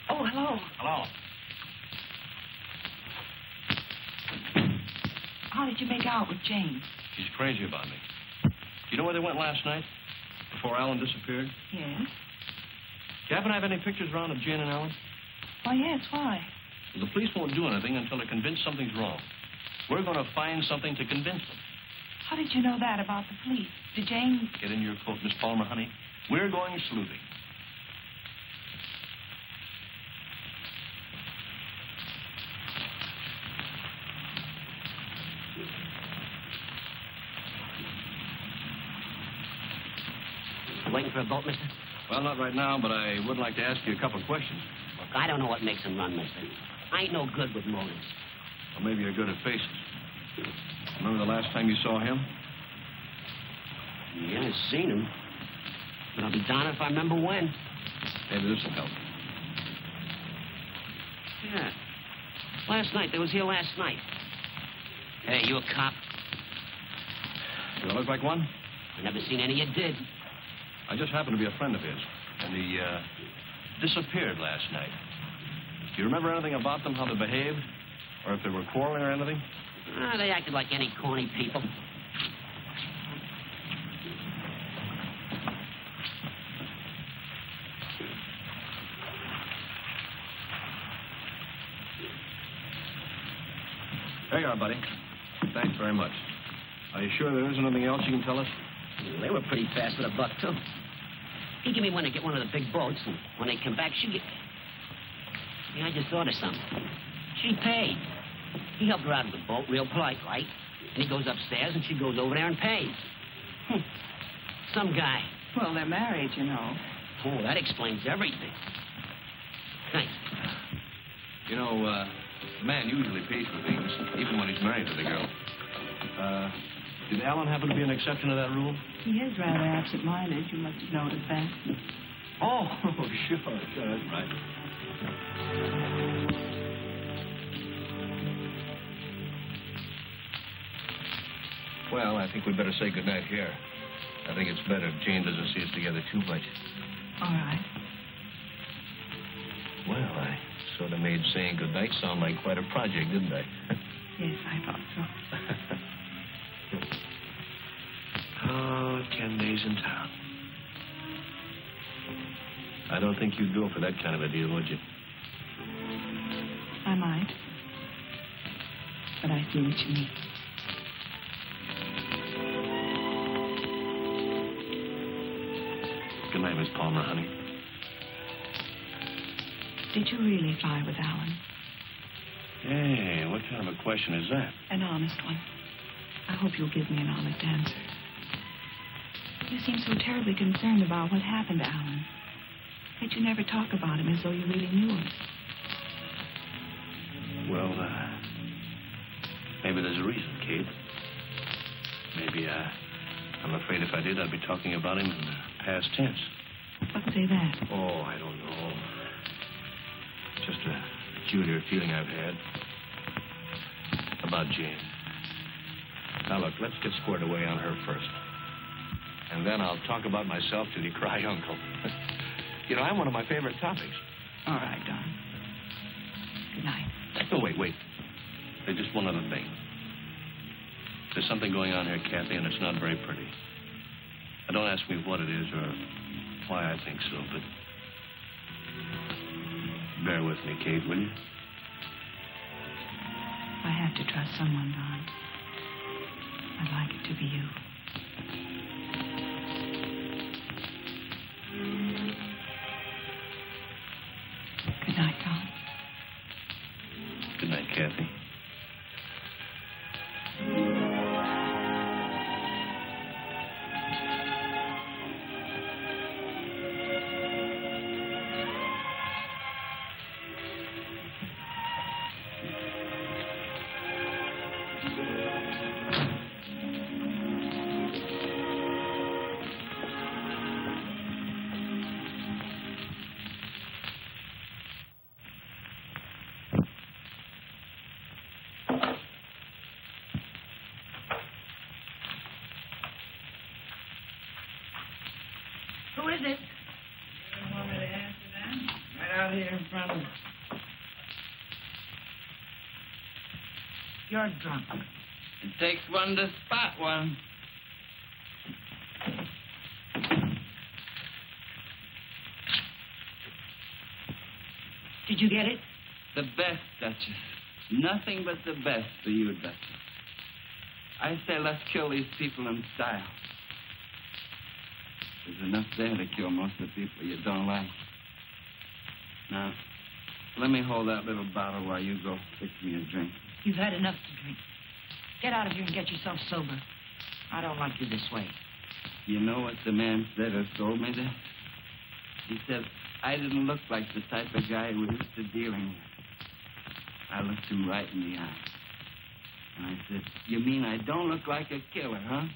Oh, hello. Hello. How did you make out with Jane? She's crazy about me. You know where they went last night? Before Alan disappeared? Yes. Do you happen to have any pictures around of Jane and Alan? Why, yes, why? Well, the police won't do anything until they're convinced something's wrong. We're going to find something to convince them. How did you know that about the police? Did Jane... Get in your coat, Miss Palmer, honey. We're going sleuthing. Waiting for a boat, mister? Well, not right now, but I would like to ask you a couple of questions. Look, I don't know what makes him run, mister. I ain't no good with motives. Or maybe you're good at faces. Remember the last time you saw him? Yeah, I've seen him. But I'll be darned if I remember when. Maybe this will help. Yeah. Last night. They was here last night. Hey, you a cop? Do I look like one? I never seen any you did. I just happen to be a friend of his. And he disappeared last night. Do you remember anything about them, how they behaved? Or if they were quarreling or anything? They acted like any corny people. There you are, buddy. Thanks very much. Are you sure there isn't anything else you can tell us? They were pretty fast with a buck, too. He gave me one to get one of the big boats, and when they come back, she get... Yeah, I just thought of something. She paid. He helped her out of the boat, real polite, right? And he goes upstairs, and she goes over there and pays. Some guy. Well, they're married, you know. Oh, that explains everything. Thanks. You know, a man usually pays for things, even when he's married to the girl. Did Alan happen to be an exception to that rule? He is rather absent-minded. You must have noticed that. Oh, sure, that's right. Well, I think we'd better say goodnight here. I think it's better if Jane doesn't see us together too much. All right. Well, I sort of made saying goodnight sound like quite a project, didn't I? Yes, I thought so. Oh, 10 days in town. I don't think you'd go for that kind of a deal, would you? I might. But I see what you mean. Good night, Miss Palmer, honey. Did you really fly with Alan? Hey, what kind of a question is that? An honest one. I hope you'll give me an honest answer. You seem so terribly concerned about what happened to Alan. Yet you never talk about him as though you really knew him. Well, maybe there's a reason, Kate. Maybe, I'm afraid if I did, I'd be talking about him in the past tense. What say that? Oh, I don't know. Just a peculiar feeling I've had about Jane. Now, look, let's get squared away on her first. And then I'll talk about myself till you cry uncle. You know, I'm one of my favorite topics. All right, Don. Good night. Oh, wait. There's just one other thing. There's something going on here, Kathy, and it's not very pretty. Now, don't ask me what it is or why I think so, but bear with me, Kate, will you? I have to trust someone, Don. I'd like it to be you. Good night, Don. Good night, Kathy. Who is it? You don't want me to answer that? Right out here in front of me. You're drunk. It takes one to spot one. Did you get it? The best, Duchess. Nothing but the best for you, Duchess. I say let's kill these people in style. There's enough there to kill most of the people you don't like. Now, let me hold that little bottle while you go fix me a drink. You've had enough to drink. Get out of here and get yourself sober. I don't like you this way. You know what the man said who told me this? He said I didn't look like the type of guy we're used to dealing with. I looked him right in the eye. And I said, you mean I don't look like a killer, huh?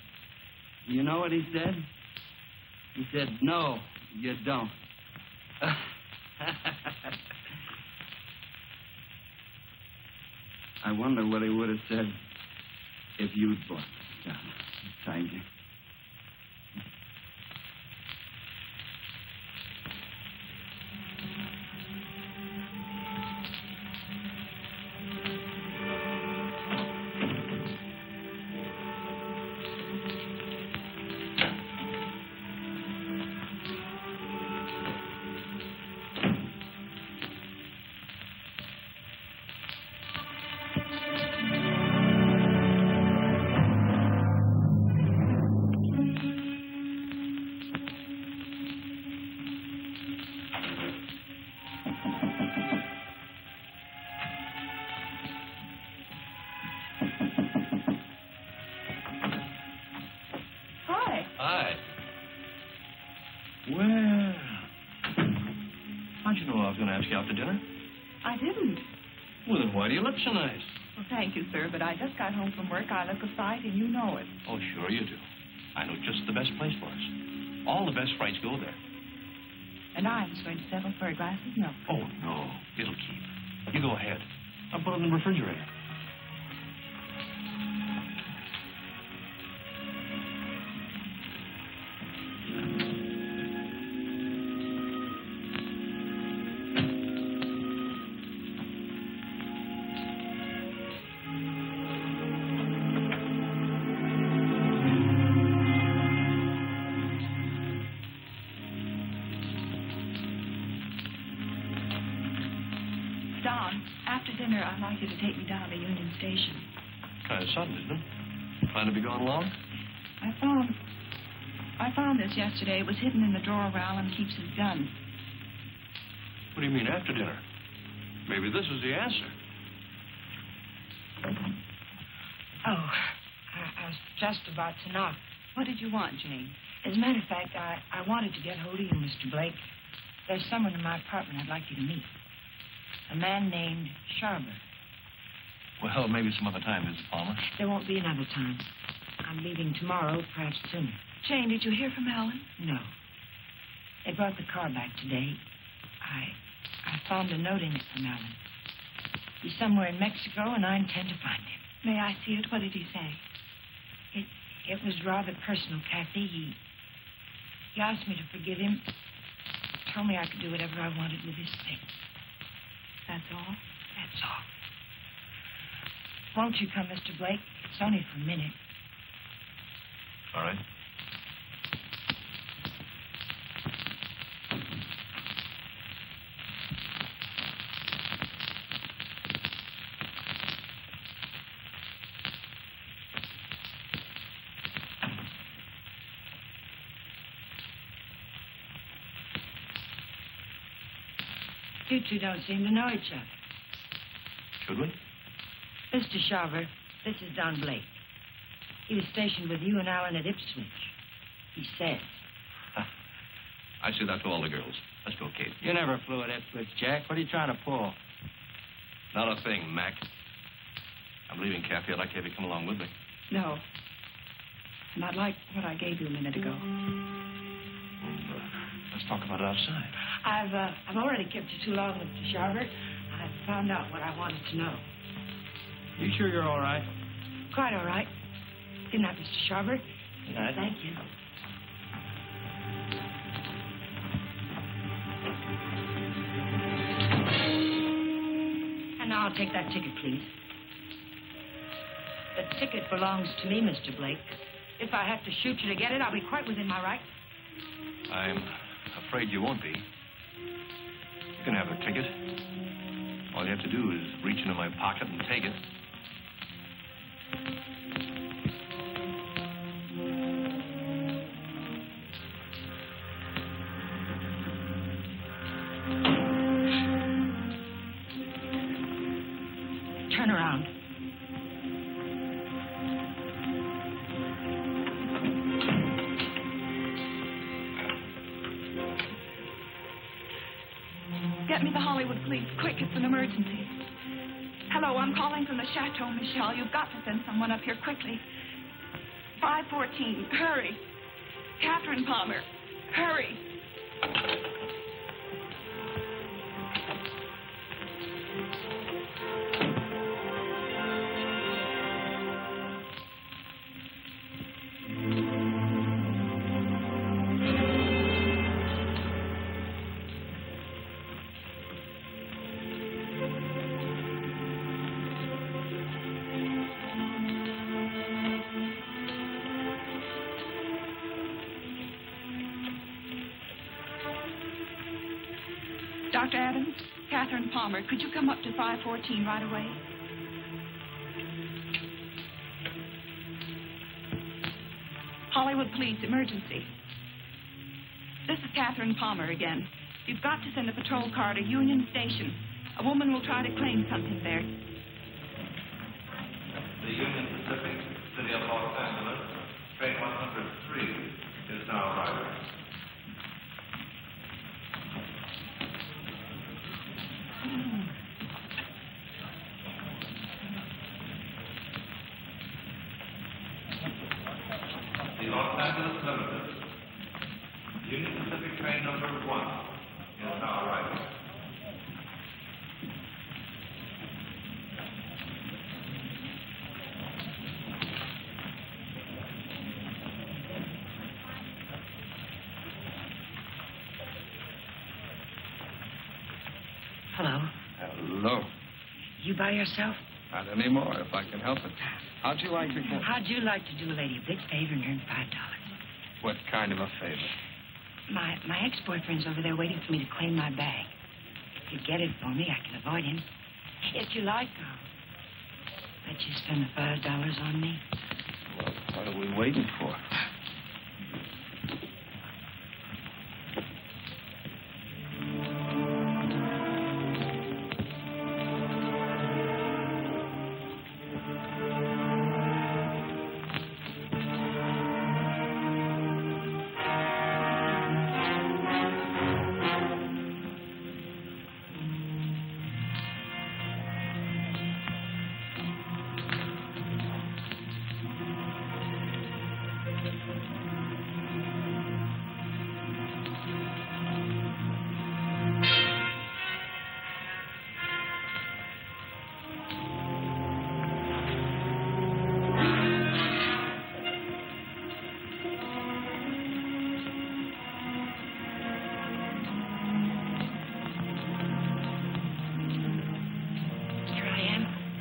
You know what he said? He said, no, you don't. I wonder what he would have said if you'd bought the gun. Thank you. Hi. Well, how'd you know I was going to ask you out to dinner? I didn't. Well, then why do you look so nice? Well, thank you, sir, but I just got home from work. I look a sight, and you know it. Oh, sure you do. I know just the best place for us. All the best frights go there. And I was going to settle for a glass of milk. Oh, no. It'll keep. You go ahead. I'll put it in the refrigerator. you to take me down to Union Station. Kind of sudden, isn't it? Plan to be gone long? I found this yesterday. It was hidden in the drawer where Alan keeps his gun. What do you mean, after dinner? Maybe this is the answer. Oh, I was just about to knock. What did you want, Jane? As a matter of fact, I wanted to get hold of you, Mr. Blake. There's someone in my apartment I'd like you to meet. A man named Sharber. Well, maybe some other time, Mrs. Palmer. There won't be another time. I'm leaving tomorrow, perhaps sooner. Jane, did you hear from Alan? No. They brought the car back today. I found a note in it from Alan. He's somewhere in Mexico, and I intend to find him. May I see it? What did he say? It was rather personal, Kathy. He asked me to forgive him. Told me I could do whatever I wanted with his things. That's all? That's all. Won't you come, Mr. Blake? It's only for a minute. All right. You two don't seem to know each other. Should we? Mr. Sharver, this is Don Blake. He was stationed with you and Alan at Ipswich. He says. I say that to all the girls. Let's go, Kate. You never flew at Ipswich, Jack. What are you trying to pull? Not a thing, Mac. I'm leaving, Kathy. I'd like to have you come along with me. No. And I'd like what I gave you a minute ago. Let's talk about it outside. I've already kept you too long, Mr. Sharver. I've found out what I wanted to know. You sure you're all right? Quite all right. Good night, Mr. Sharver. Good night. Thank you. And now I'll take that ticket, please. The ticket belongs to me, Mr. Blake. If I have to shoot you to get it, I'll be quite within my rights. I'm afraid you won't be. You can have the ticket. All you have to do is reach into my pocket and take it. Turn around. Get me the Hollywood police, quick, it's an emergency. Hello, I'm calling from the Chateau, Michelle. You've got to send someone up here quickly. 514, hurry. Catherine Palmer, hurry. Dr. Adams, Catherine Palmer, could you come up to 514 right away? Hollywood Police, emergency. This is Catherine Palmer again. You've got to send a patrol car to Union Station. A woman will try to claim something there. The Union Pacific, City of Los Angeles, train 103 is now arriving. The Los Angeles Limited, Union Pacific train number 1 is now arriving. Hello. Hello. You by yourself? Not anymore, if I can help it. How'd you like to go? How'd you like to do a lady a big favor and earn $5? What kind of a favor? My ex-boyfriend's over there waiting for me to claim my bag. If you get it for me, I can avoid him. If you like, Bet you spend the $5 on me. Well, what are we waiting for?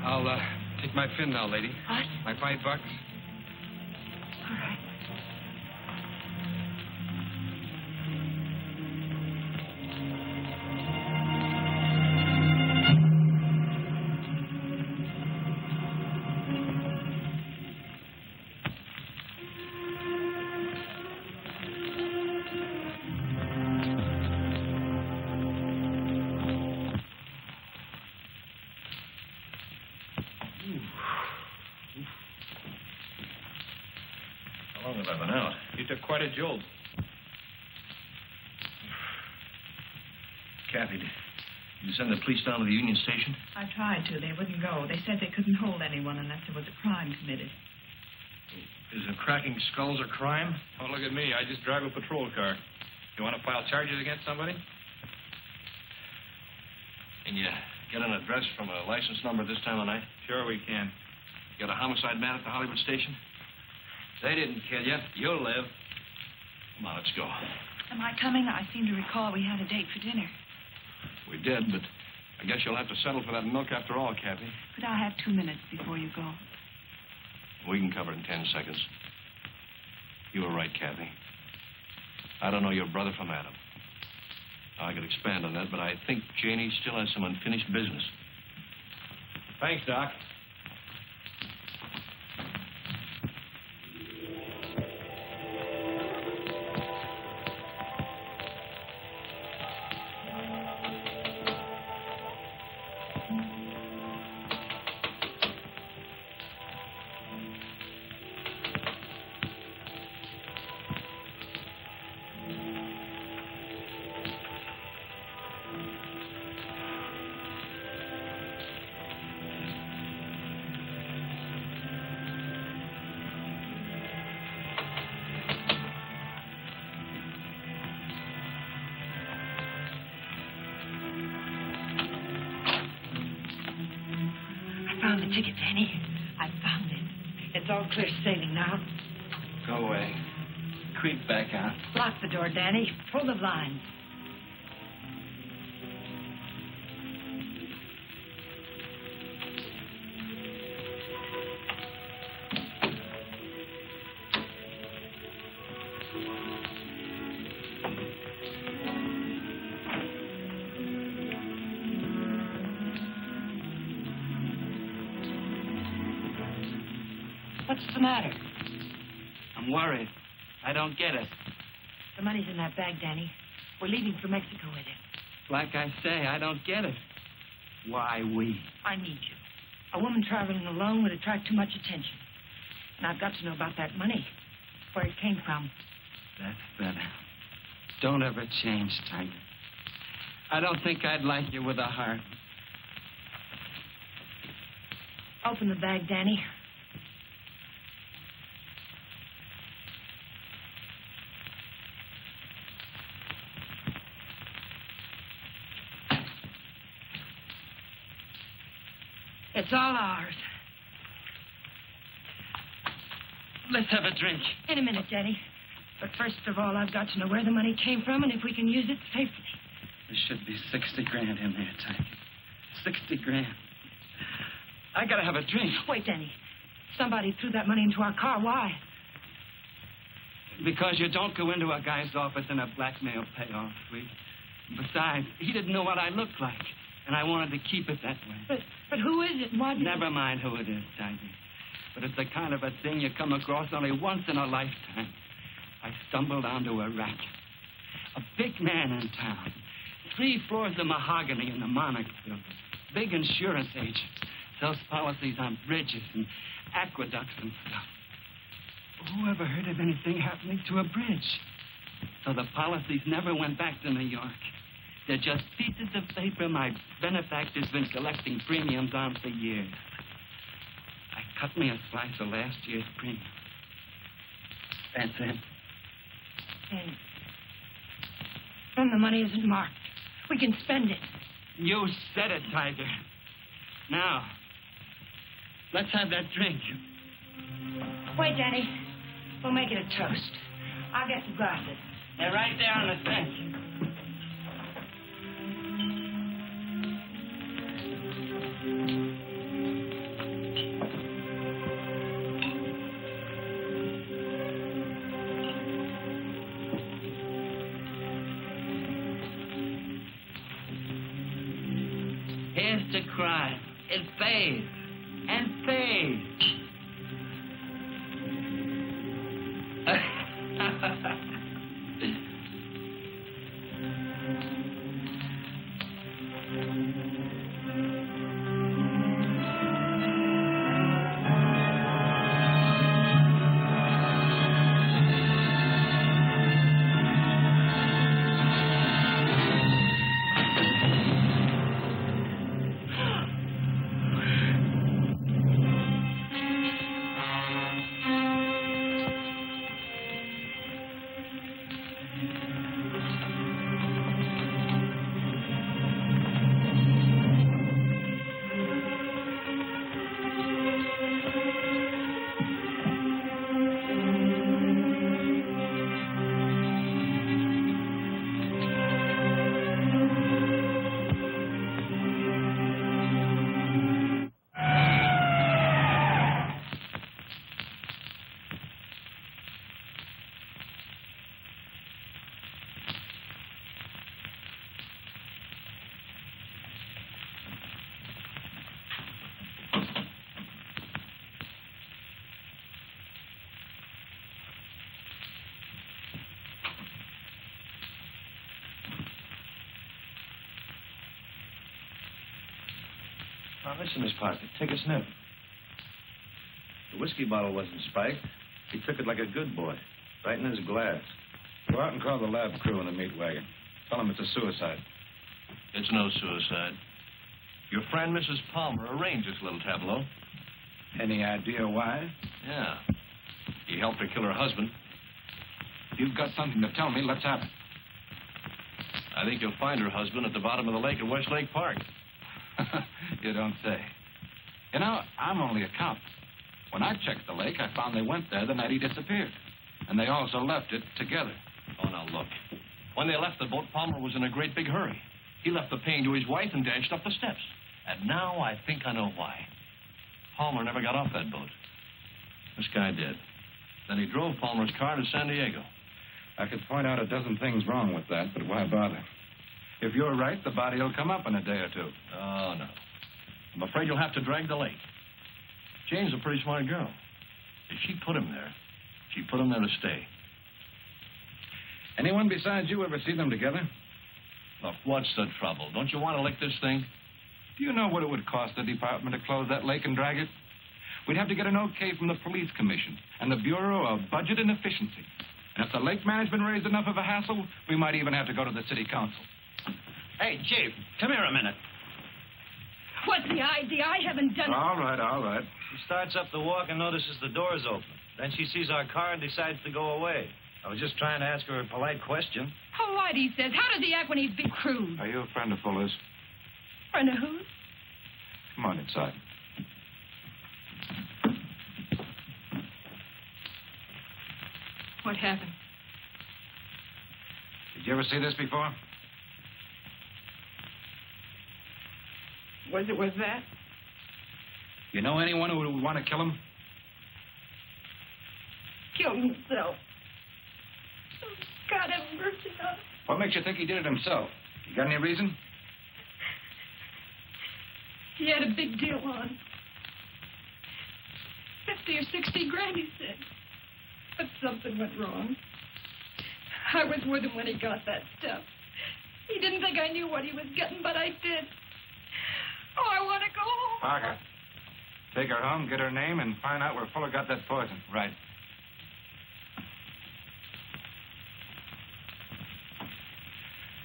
I'll take my fin now, lady. What? My $5. All right. How long have I been out? You took quite a jolt. Kathy, did you send the police down to the Union Station? I tried to. They wouldn't go. They said they couldn't hold anyone unless there was a crime committed. Isn't cracking skulls a crime? Oh, look at me. I just drive a patrol car. You want to file charges against somebody? Can you get an address from a license number this time of night? Sure we can. Got a homicide man at the Hollywood station? They didn't kill you. You'll live. Come on, let's go. Am I coming? I seem to recall we had a date for dinner. We did, but I guess you'll have to settle for that milk after all, Kathy. Could I have 2 minutes before you go? We can cover it in 10 seconds. You were right, Kathy. I don't know your brother from Adam. I could expand on that, but I think Janie still has some unfinished business. Thanks, Doc. Found the ticket, Danny. I found it. It's all clear sailing now. Go away. Creep back out. Lock the door, Danny. Pull the blinds. What's the matter? I'm worried. I don't get it. The money's in that bag, Danny. We're leaving for Mexico with it. Like I say, I don't get it. Why we? I need you. A woman traveling alone would attract too much attention. And I've got to know about that money. Where it came from. That's better. Don't ever change, Tiger. I don't think I'd like you with a heart. Open the bag, Danny. It's all ours. Let's have a drink. In a minute, Danny. But first of all, I've got to know where the money came from and if we can use it safely. There should be 60 grand in there, Tiger. 60 grand. I gotta have a drink. Wait, Danny. Somebody threw that money into our car. Why? Because you don't go into a guy's office in a blackmail payoff suite. Besides, he didn't know what I looked like. And I wanted to keep it that way. But who is it? What? Never mind who it is, Tiger. But it's the kind of a thing you come across only once in a lifetime. I stumbled onto a racket. A big man in town. 3 floors of mahogany in the Monarch building. Big insurance agent. Sells policies on bridges and aqueducts and stuff. Who ever heard of anything happening to a bridge? So the policies never went back to New York. They're just pieces of paper my benefactor's been collecting premiums on for years. I cut me a slice of last year's premium. That's it. And the money isn't marked. We can spend it. You said it, Tiger. Now, let's have that drink. Wait, Danny. We'll make it a toast. I'll get some glasses. They're right there on the bench. Here's to crime. It fades and fades. Now, listen, Miss Parker, take a sniff. The whiskey bottle wasn't spiked. He took it like a good boy, right in his glass. Go out and call the lab crew in the meat wagon. Tell them it's a suicide. It's no suicide. Your friend, Mrs. Palmer, arranged this little tableau. Any idea why? Yeah. He helped her kill her husband. If you've got something to tell me, let's have it. I think you'll find her husband at the bottom of the lake at Westlake Park. You don't say. You know, I'm only a cop. When I checked the lake, I found they went there the night he disappeared. And they also left it together. Oh, now, look. When they left the boat, Palmer was in a great big hurry. He left the pane to his wife and dashed up the steps. And now I think I know why. Palmer never got off that boat. This guy did. Then he drove Palmer's car to San Diego. I could point out a dozen things wrong with that, but why bother? If you're right, the body will come up in a day or two. Oh, no. I'm afraid you'll have to drag the lake. Jane's a pretty smart girl. If she put him there, she put him there to stay. Anyone besides you ever see them together? Look, what's the trouble? Don't you want to lick this thing? Do you know what it would cost the department to close that lake and drag it? We'd have to get an okay from the police commission and the Bureau of Budget and Efficiency. And if the lake management raised enough of a hassle, we might even have to go to the city council. Hey, Chief, come here a minute. What's the idea? I haven't done it. All right. She starts up the walk and notices the door's open. Then she sees our car and decides to go away. I was just trying to ask her a polite question. Polite, he says. How does he act when he's big crude? Are you a friend of Fuller's? Friend of whose? Come on inside. What happened? Did you ever see this before? Was it that? You know anyone who would want to kill him? Killed himself. Oh, God have mercy on him. What makes you think he did it himself? You got any reason? He had a big deal on. 50 or 60 grand, he said. But something went wrong. I was with him when he got that stuff. He didn't think I knew what he was getting, but I did. Oh, I want to go home. Parker, take her home, get her name, and find out where Fuller got that poison. Right.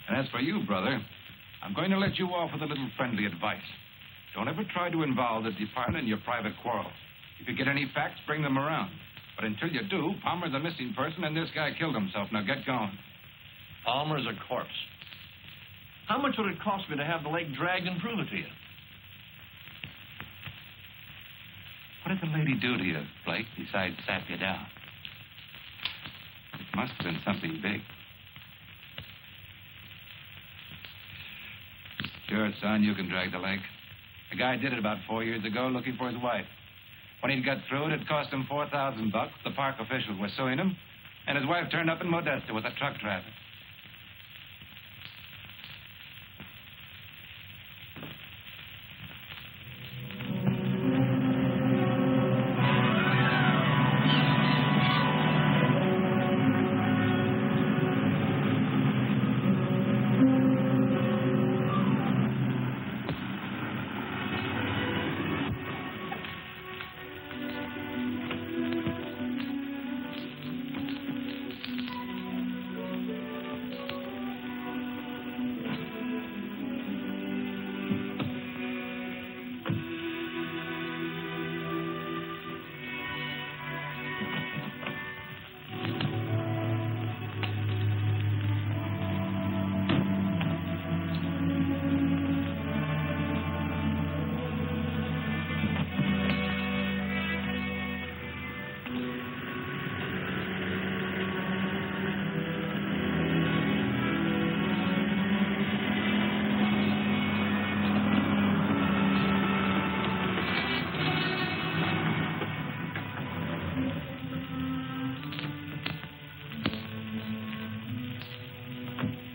And as for you, brother, I'm going to let you off with a little friendly advice. Don't ever try to involve the department in your private quarrels. If you get any facts, bring them around. But until you do, Palmer's a missing person and this guy killed himself. Now get going. Palmer's a corpse. How much would it cost me to have the leg dragged and prove it to you? What did the lady do to you, Blake, besides sap you down? It must have been something big. Sure, son, you can drag the leg. A guy did it about 4 years ago looking for his wife. When he'd got through it cost him $4,000. The park officials were suing him, and his wife turned up in Modesto with a truck driver.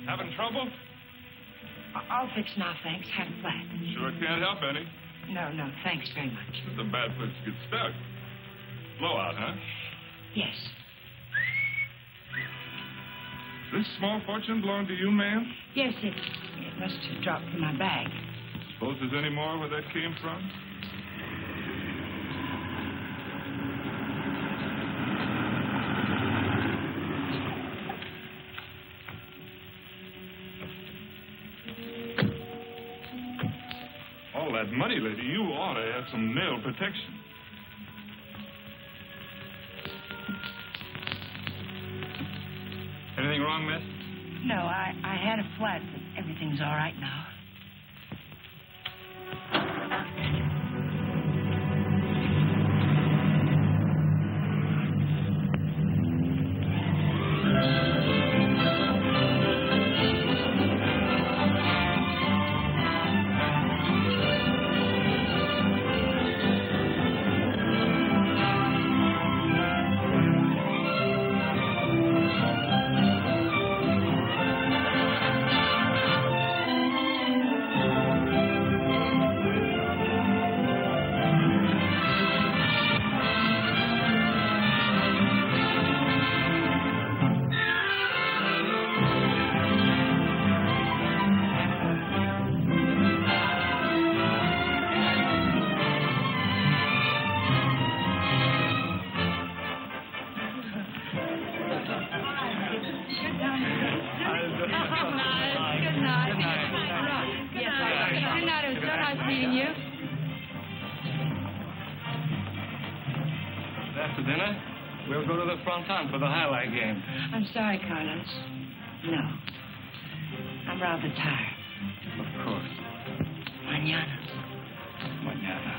Having trouble? I'll fix now, thanks. Have a flat. Sure can't help any. No, thanks very much. It's a bad place to get stuck. Blowout, huh? Yes. This small fortune belong to you, ma'am? Yes, it must have dropped from my bag. Suppose there's any more where that came from? All that money, lady, you ought to have some nail protection. Anything wrong, miss? No, I had a flat, but everything's all right now. After dinner, we'll go to the fronton for the highlight game. I'm sorry, Carlos. No. I'm rather tired. Of course. Mañana. Mañana.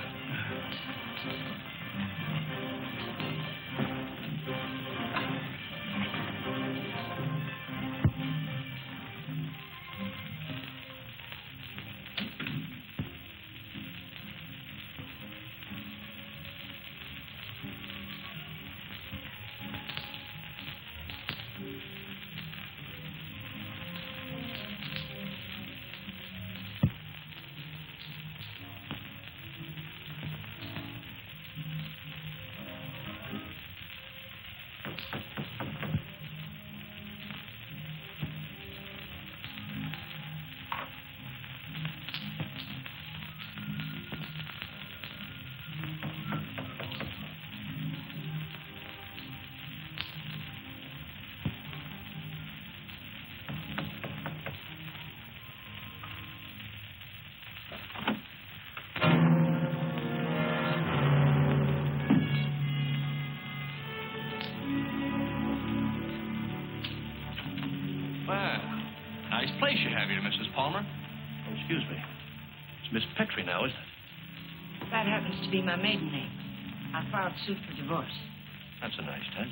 Palmer? Oh, excuse me. It's Miss Petrie now, isn't it? That happens to be my maiden name. I filed suit for divorce. That's a nice touch.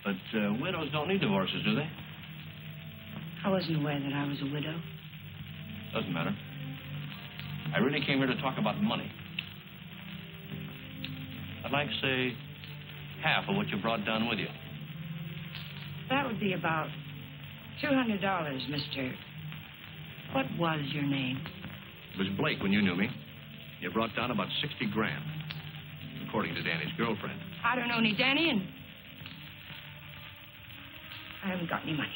But widows don't need divorces, do they? I wasn't aware that I was a widow. Doesn't matter. I really came here to talk about money. I'd like, say, half of what you brought down with you. That would be about $200, Mr. What was your name? It was Blake when you knew me. You brought down about 60 grand, according to Danny's girlfriend. I don't know any Danny, and I haven't got any money.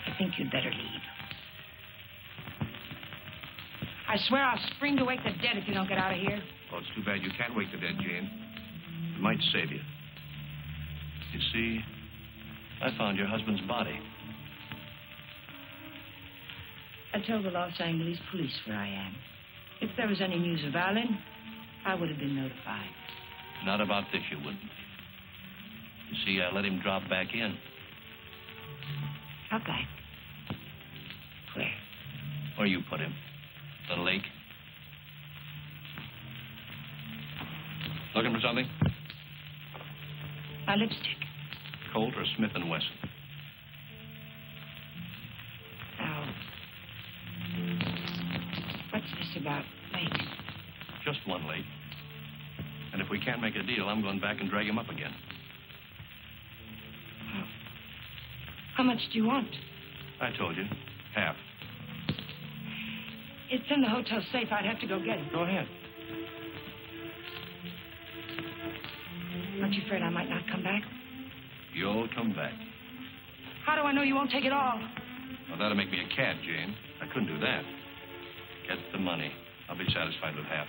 I think you'd better leave. I swear I'll spring to wake the dead if you don't get out of here. Well, it's too bad you can't wake the dead, Jane. It might save you. You see, I found your husband's body. I told the Los Angeles police where I am. If there was any news of Alan, I would have been notified. Not about this, you wouldn't. You see, I let him drop back in. Drop back? Where? Where you put him. The lake. Looking for something? My lipstick. Colt or Smith & Wesson? Now, what's this about lakes? Just one lake. And if we can't make a deal, I'm going back and drag him up again. How much do you want? I told you. Half. It's in the hotel safe. I'd have to go get it. Go ahead. Aren't you afraid I might not come back? You'll come back. How do I know you won't take it all? Well, that'll make me a cad, Jane. I couldn't do that. Get the money. I'll be satisfied with half.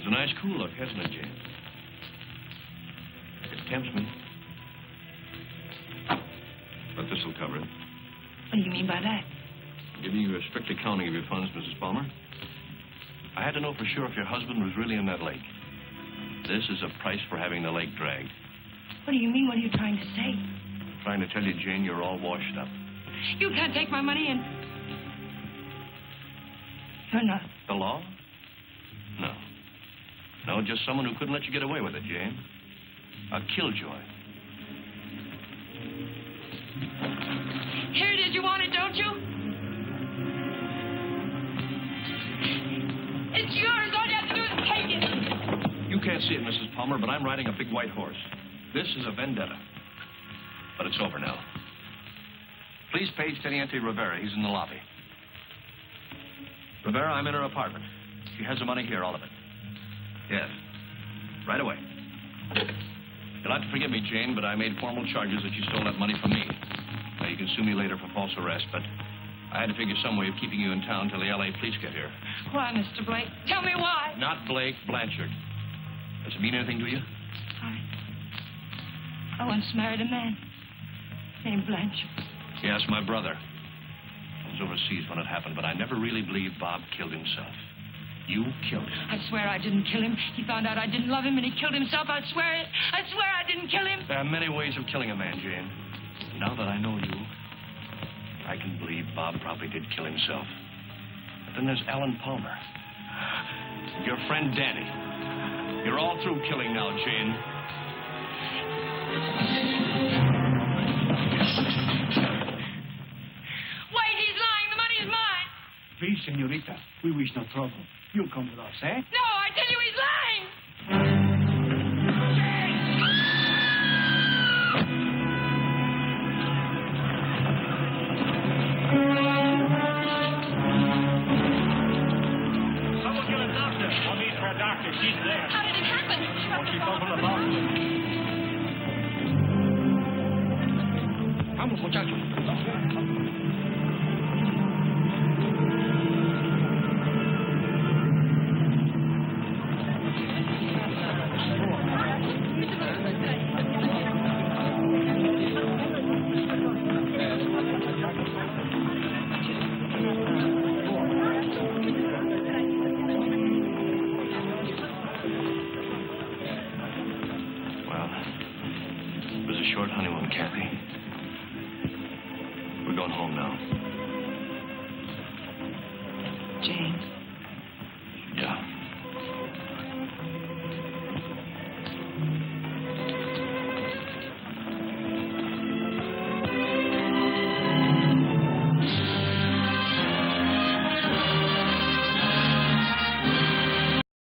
A nice cool look, hasn't it, Jane? It tempts me. But this'll cover it. What do you mean by that? Giving you a strict accounting of your funds, Mrs. Palmer. I had to know for sure if your husband was really in that lake. This is a price for having the lake dragged. What do you mean? What are you trying to say? I'm trying to tell you, Jane, you're all washed up. You can't take my money and... You're not... The law? No. No, just someone who couldn't let you get away with it, Jane. A killjoy. Here it is. You want it, don't you? It's yours. All you have to do is take it. You can't see it, Mrs. Palmer, but I'm riding a big white horse. This is a vendetta. But it's over now. Please page Teniente Rivera. He's in the lobby. Rivera, I'm in her apartment. She has the money here, all of it. Yes. Right away. You'll have to forgive me, Jane, but I made formal charges that you stole that money from me. Now, you can sue me later for false arrest, but I had to figure some way of keeping you in town till the L.A. police get here. Why, Mr. Blake? Tell me why. Not Blake, Blanchard. Does it mean anything to you? I once married a man named Blanchard. Yes, my brother. I was overseas when it happened, but I never really believed Bob killed himself. You killed him. I swear I didn't kill him. He found out I didn't love him and he killed himself. I swear it. I swear I didn't kill him. There are many ways of killing a man, Jane. Now that I know you, I can believe Bob probably did kill himself. But then there's Alan Palmer. Your friend Danny. You're all through killing now, Jane. Wait, he's lying. The money is mine. Please, senorita, we wish no trouble. You'll come with us, eh? No, I tell you he's lying. Someone get a doctor. I'll need for a doctor. She's there. How did it happen? Oh, she fumbled about with it. Vamos, muchachos. short honeymoon, Kathy. We're going home now. Jane.